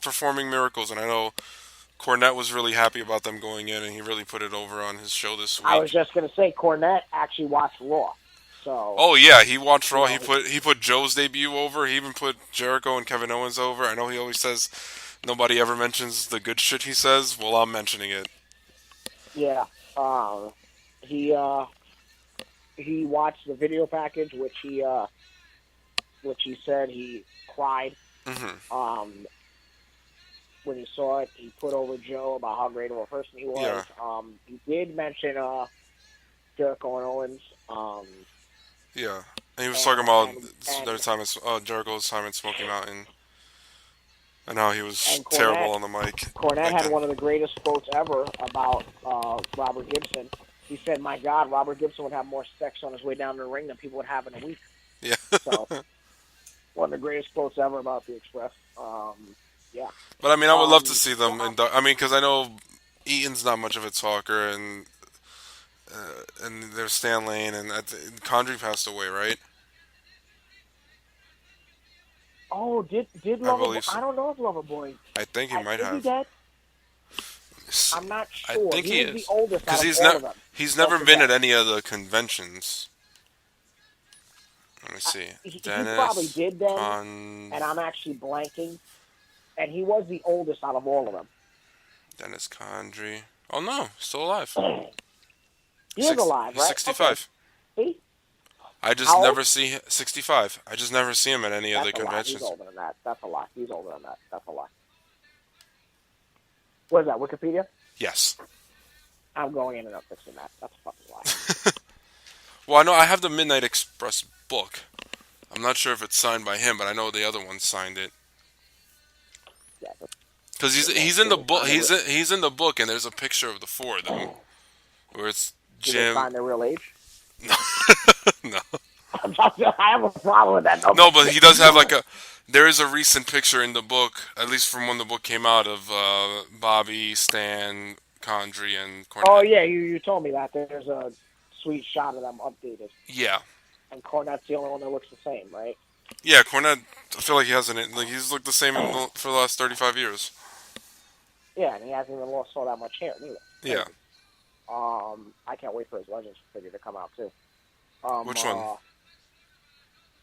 performing miracles, and I know Cornette was really happy about them going in, and he really put it over on his show this week. I was just gonna say Cornette actually watched Raw. So. Oh yeah, he watched Raw. He put Joe's debut over. He even put Jericho and Kevin Owens over. I know he always says nobody ever mentions the good shit he says. Well, I'm mentioning it. Yeah. He watched the video package, which he said he cried. Mm-hmm. When he saw it, he put over Joe about how great of a person he was. Yeah. He did mention Jericho and Owens. Yeah, and he was talking about their time at Jericho's time at Smoky Mountain, and how he was terrible on the mic. Cornette had one of the greatest quotes ever about Robert Gibson. He said, "My God, Robert Gibson would have more sex on his way down to the ring than people would have in a week." Yeah. So, one of the greatest quotes ever about the Express. Yeah. But I mean, I would love to see them. I mean, because I know Eaton's not much of a talker, and there's Stan Lane, and Condrey passed away, right? Oh, did Loverboy? I don't know if Loverboy. I think he might have. Is he dead? I'm not sure. I think he is. The oldest because he's never been at any of the conventions. Let me see. He Dennis, probably did then, and I'm actually blanking. And he was the oldest out of all of them. Dennis Condrey. Oh no, still alive. He is alive, right? 65. Okay. See? I just never see 65. I just never see him at any of the conventions. He's older than that. That's a lot. He's older than that. That's a lot. What is that, Wikipedia? Yes. I'm going in and up fixing that. That's a fucking lot. Well, I know I have the Midnight Express book. I'm not sure if it's signed by him, but I know the other one signed it. Yeah. Because he's in the book. He's in the book, and there's a picture of the four of them, where it's Jim. Did they find their real age? No. I have a problem with that. No, but he does have there is a recent picture in the book, at least from when the book came out, of Bobby, Stan, Condrey, and Cornette. Oh yeah, you told me that. There's a sweet shot of them updated. Yeah. And Cornette's the only one that looks the same, right? Yeah, Cornette. I feel like he hasn't. He's looked the same for the last 35 years. Yeah, and he hasn't even lost all that much hair neither. Yeah. I can't wait for his Legends figure to come out too. Which one?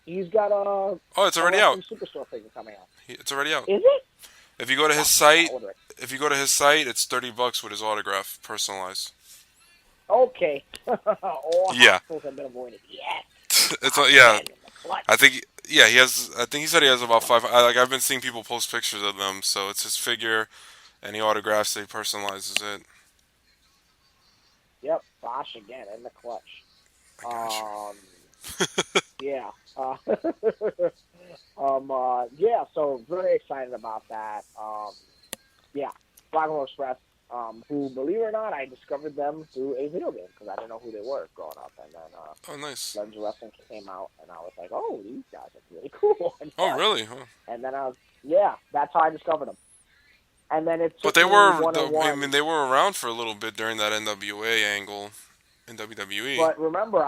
He's got a. Oh, it's already out. Superstore figure coming out. It's already out. Is it? If you go to his site, it's $30 with his autograph, personalized. Okay. All yeah. have been avoided. Yes. It's I think he has. I think he said he has about 5. I've been seeing people post pictures of them, so it's his figure, and he autographs it, he personalizes it. Yep, Bosch again in the clutch. Yeah. Yeah. So very excited about that. Yeah, Rock and Roll Express. Who, believe it or not, I discovered them through a video game because I didn't know who they were growing up, and then nice. Legends of Wrestling came out, and I was like, oh, these guys are really cool. Oh, really? Huh. And then that's how I discovered them. And then it's. But they were, they were around for a little bit during that NWA angle in WWE. But remember,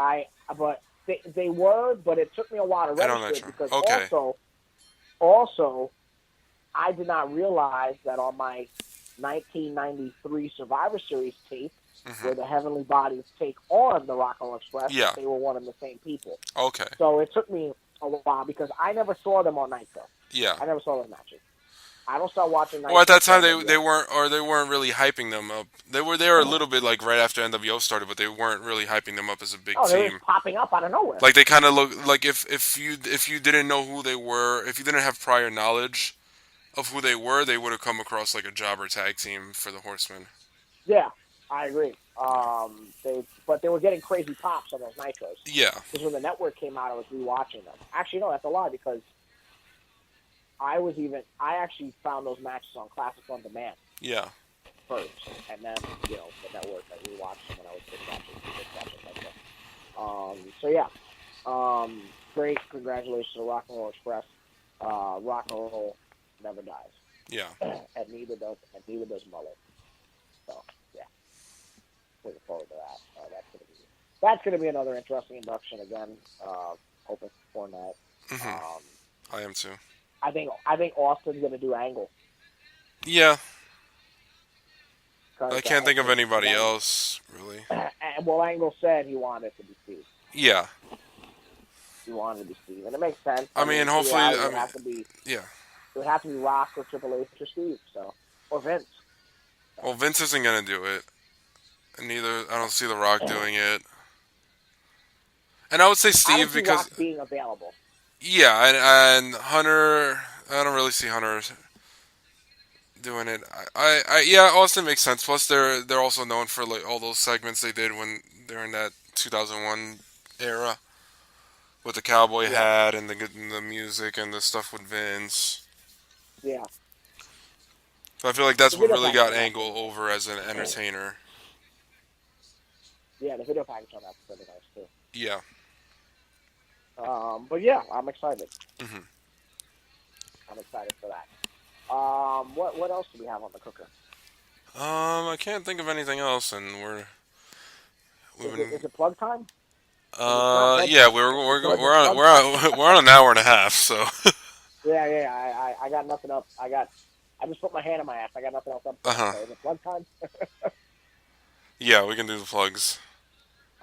they were, but it took me a while to register because also I did not realize that on my 1993 Survivor Series tape, where the Heavenly Bodies take on the Rock and Roll Express, they were one of the same people. Okay. So it took me a while because I never saw them on Nitro. Yeah. I never saw those matches. I don't start watching Nitro. Well, at that time they weren't really hyping them up. They were there a little bit like right after NWO started, but they weren't really hyping them up as a big team. They were just popping up out of nowhere. Like they kind of look like if you didn't know who they were, if you didn't have prior knowledge of who they were, they would have come across like a jobber tag team for the Horsemen. Yeah, I agree. But they were getting crazy pops on those Nitros. Yeah. Because when the network came out, I was rewatching them. Actually, no, that's a lie because I actually found those matches on Classic on Demand. Yeah. First, and then the network I rewatched them when I was watching like that. So yeah, great. Congratulations to Rock and Roll Express. Rock and roll never dies. Yeah. and neither does Mullet. So yeah, looking forward to that. That's gonna be another interesting induction again. Hoping for that. Mm-hmm. I am too. I think Austin's gonna do Angle. Yeah. I can't think of anybody else really. Well, Angle said he wanted it to be Steve. Yeah. He wanted to be Steve, and it makes sense. I mean, hopefully, it would have to be. Yeah. It would have to be Rock or Triple H or Steve, or Vince. Well, Vince isn't gonna do it, and I don't see The Rock doing it. And I would say Steve I don't see because Rock being available. Yeah, and Hunter, I don't really see Hunter doing it. Yeah, Austin makes sense. Plus, they're also known for like all those segments they did when they're in that 2001 era with the cowboy hat and the music and the stuff with Vince. Yeah. So I feel like that's what really got Angle over as an entertainer. Yeah, the video package on that's really nice too. Yeah. But yeah, I'm excited. Mm-hmm. I'm excited for that. What else do we have on the cooker? I can't think of anything else, and is it plug time? Yeah, we're on an hour and a half, so. Yeah. I got nothing up. I just put my hand in my ass. I got nothing else up. So is it plug time? Yeah, we can do the plugs.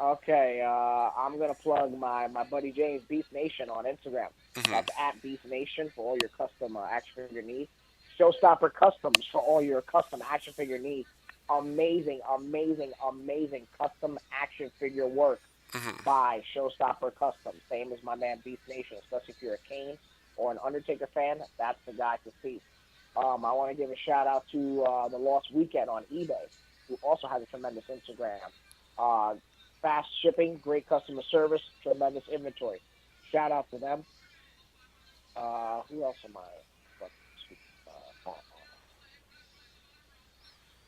Okay, I'm going to plug my buddy James, Beast Nation, on Instagram. Mm-hmm. That's at Beast Nation for all your custom action figure needs. Showstopper Customs for all your custom action figure needs. Amazing custom action figure work by Showstopper Customs. Same as my man Beast Nation, especially if you're a Kane or an Undertaker fan, that's the guy to see. I want to give a shout-out to the Lost Weekend on eBay, who also has a tremendous Instagram. Fast shipping, great customer service, tremendous inventory. Shout out to them. Who else am I?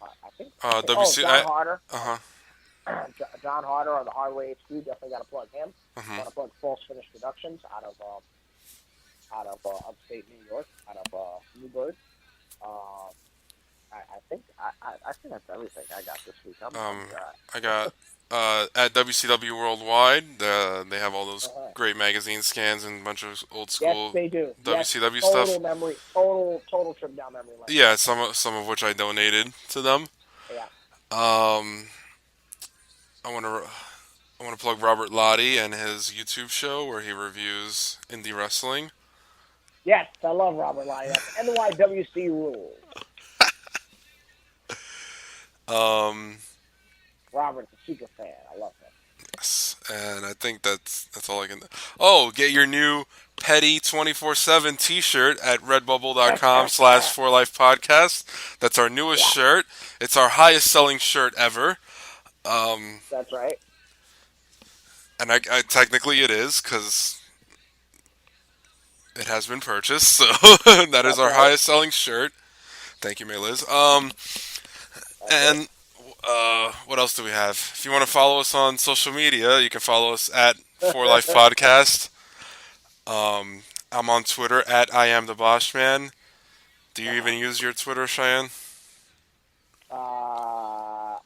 I think. John Harder. John Harder on the Hardway HQ. Definitely got to plug him. I want to plug False Finish Productions out of upstate New York, out of Newburgh. I think that's everything I got this week. I got at WCW Worldwide. They have all those great magazine scans and a bunch of old school. Yes, they do. WCW total stuff. Memory, total trip down memory lane. Yeah, some of which I donated to them. Yeah. I want to plug Robert Lottie and his YouTube show where he reviews indie wrestling. Yes, I love Robert Lottie. That's NYWC rules. Robert's a super fan. I love him. Yes, and I think that's all I can. Oh, get your new Petty 24/7 T-shirt at redbubble.com/4lifepodcast. That's our newest shirt. It's our highest selling shirt ever. That's right. And I technically it is because it has been purchased. So that is our highest selling shirt. Thank you, Liz. And what else do we have? If you want to follow us on social media, you can follow us at 4Life Podcast. I'm on Twitter at I am the Bosch Man. Do you even use your Twitter, Cheyenne?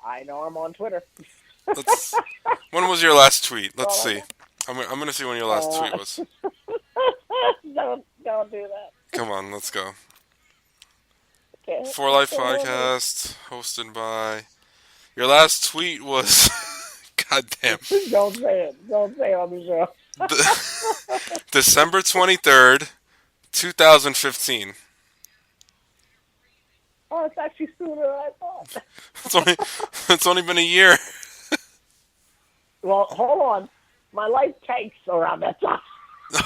I know I'm on Twitter. When was your last tweet? Let's see. I'm going to see when your last tweet was. Don't do that. Come on, let's go. For Life Podcast, hosted by... Your last tweet was... God damn. Don't say it. Don't say it on the show. December 23rd, 2015. Oh, it's actually sooner than I thought. It's only been a year. Well, hold on. My life tanks around that time.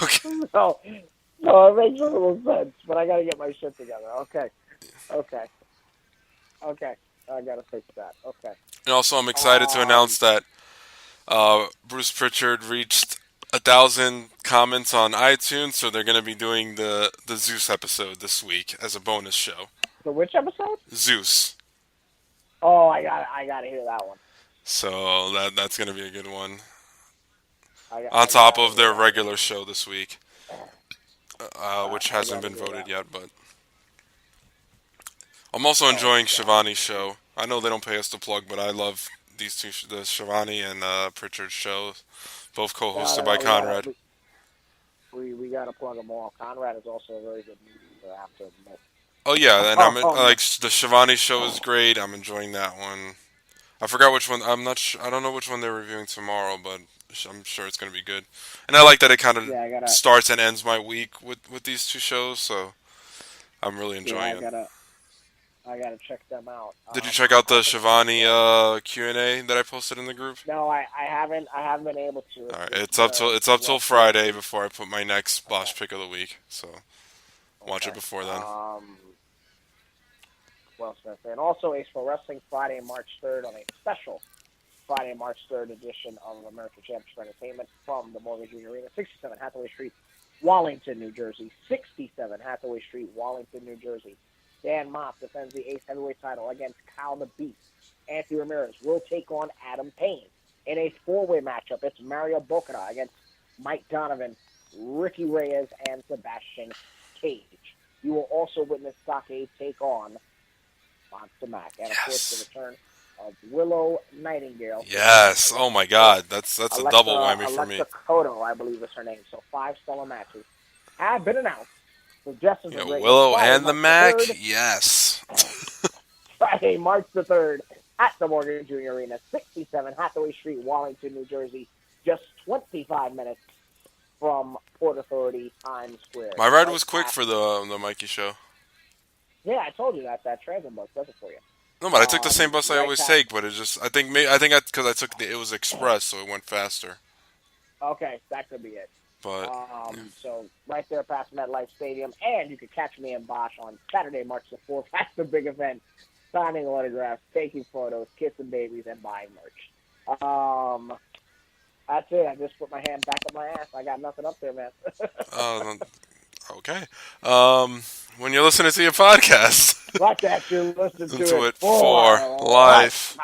Okay. So it makes a little sense, but I got to get my shit together. Okay. I got to fix that. Okay. And also, I'm excited to announce that Bruce Pritchard reached 1,000 comments on iTunes, so they're going to be doing the Zeus episode this week as a bonus show. The which episode? Zeus. Oh, I got to hear that one. So that's going to be a good one. On top of their regular show this week, which hasn't been voted yet, but I'm also enjoying Shivani's show. I know they don't pay us to plug, but I love these two, the Shivani and Pritchard show, both co-hosted by Conrad. We got to plug them all. Conrad is also a very good media, I have to admit. Oh yeah, and like the Shivani show is great. I'm enjoying that one. I forgot which one. I'm not sure. I don't know which one they're reviewing tomorrow, but I'm sure it's going to be good. And I like that it kind of starts and ends my week with these two shows, so I'm really enjoying it. I gotta check them out. Did you check out the Shivani Q&A that I posted in the group? No, I haven't. I haven't been able to. All right, it's up till Friday before I put my next Bosch pick of the week. So watch it before then. Well, and also Ace for Wrestling Friday, March 3rd on a special Friday, March 3rd edition of American Championship Entertainment from the Morgan Junior Arena, 67 Hathaway Street, Wallington, New Jersey. 67 Hathaway Street, Wallington, New Jersey. Dan Moss defends the Ace Heavyweight title against Kyle the Beast. Anthony Ramirez will take on Adam Payne. In a four-way matchup, it's Mario Bocata against Mike Donovan, Ricky Reyes, and Sebastian Cage. You will also witness Sake take on Monster Mac. And, of course, the return of Willow Nightingale. Yes. Oh, my God. That's a double whammy for me. Alexa Cotto, I believe is her name. So 5 stellar matches have been announced. So Willow and the Mac? Yes. Friday, March the 3rd at the Morgan Junior Arena, 67 Hathaway Street, Wallington, New Jersey. Just 25 minutes from Port Authority Times Square. My ride was quick for the Mikey show. Yeah, I told you that transit bus does it for you. No, but I took the same bus I always take, but it just I think because I took it was express, so it went faster. Okay, that could be it. But so right there past MetLife Stadium, and you can catch me and Bosch on Saturday, March the 4th. That's the big event. Signing autographs, taking photos, kissing babies, and buying merch. That's it. I just put my hand back up my ass. I got nothing up there, man. Okay. When you're listening to your podcast, like that, you're listening to it for life.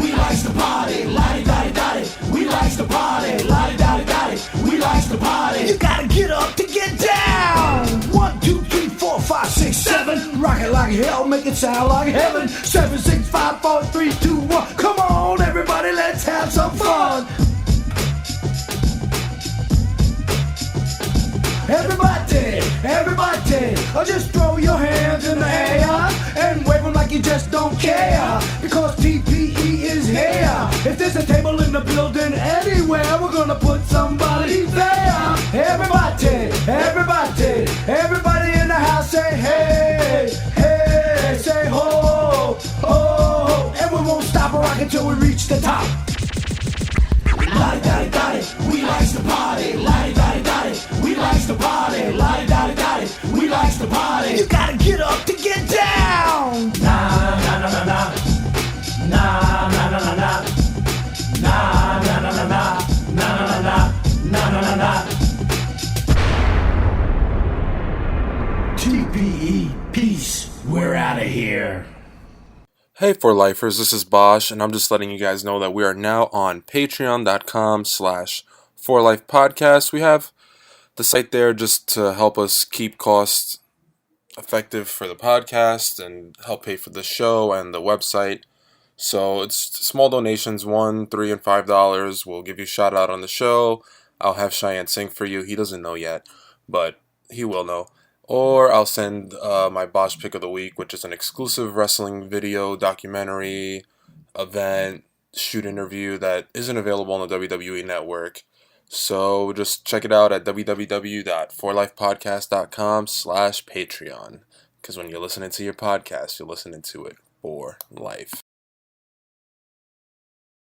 We likes to party. We likes to party. We likes to party. You gotta get up to get down. 1, 2, 3, 4, 5, 6, 7. Rock it like hell, make it sound like heaven. 7, 6, 5, 4, 3, 2, 1. Come on, everybody, let's have some fun. Everybody, just throw your hands in the air and wave them like you just don't care. Because PPE is here. If there's a table in the building anywhere, we're gonna put somebody there. Everybody in the house say hey, hey, say ho, ho, and we won't stop rocking till we reach the top. We likes to party. We likes to party. We likes to party. You gotta get up to get down. TPE, peace. We're out of here. Hey, For Lifers, this is Bosch, and I'm just letting you guys know that we are now on patreon.com/forlifepodcast. We have the site there just to help us keep costs effective for the podcast and help pay for the show and the website. So it's small donations, $1, $3, and $5 will give you a shout out on the show. I'll have Cheyenne sing for you. He doesn't know yet, but he will know. Or I'll send my Bosch pick of the week, which is an exclusive wrestling video, documentary, event, shoot interview that isn't available on the WWE Network. So just check it out at www.forlifepodcast.com/Patreon. Because when you're listening to your podcast, you're listening to it for life.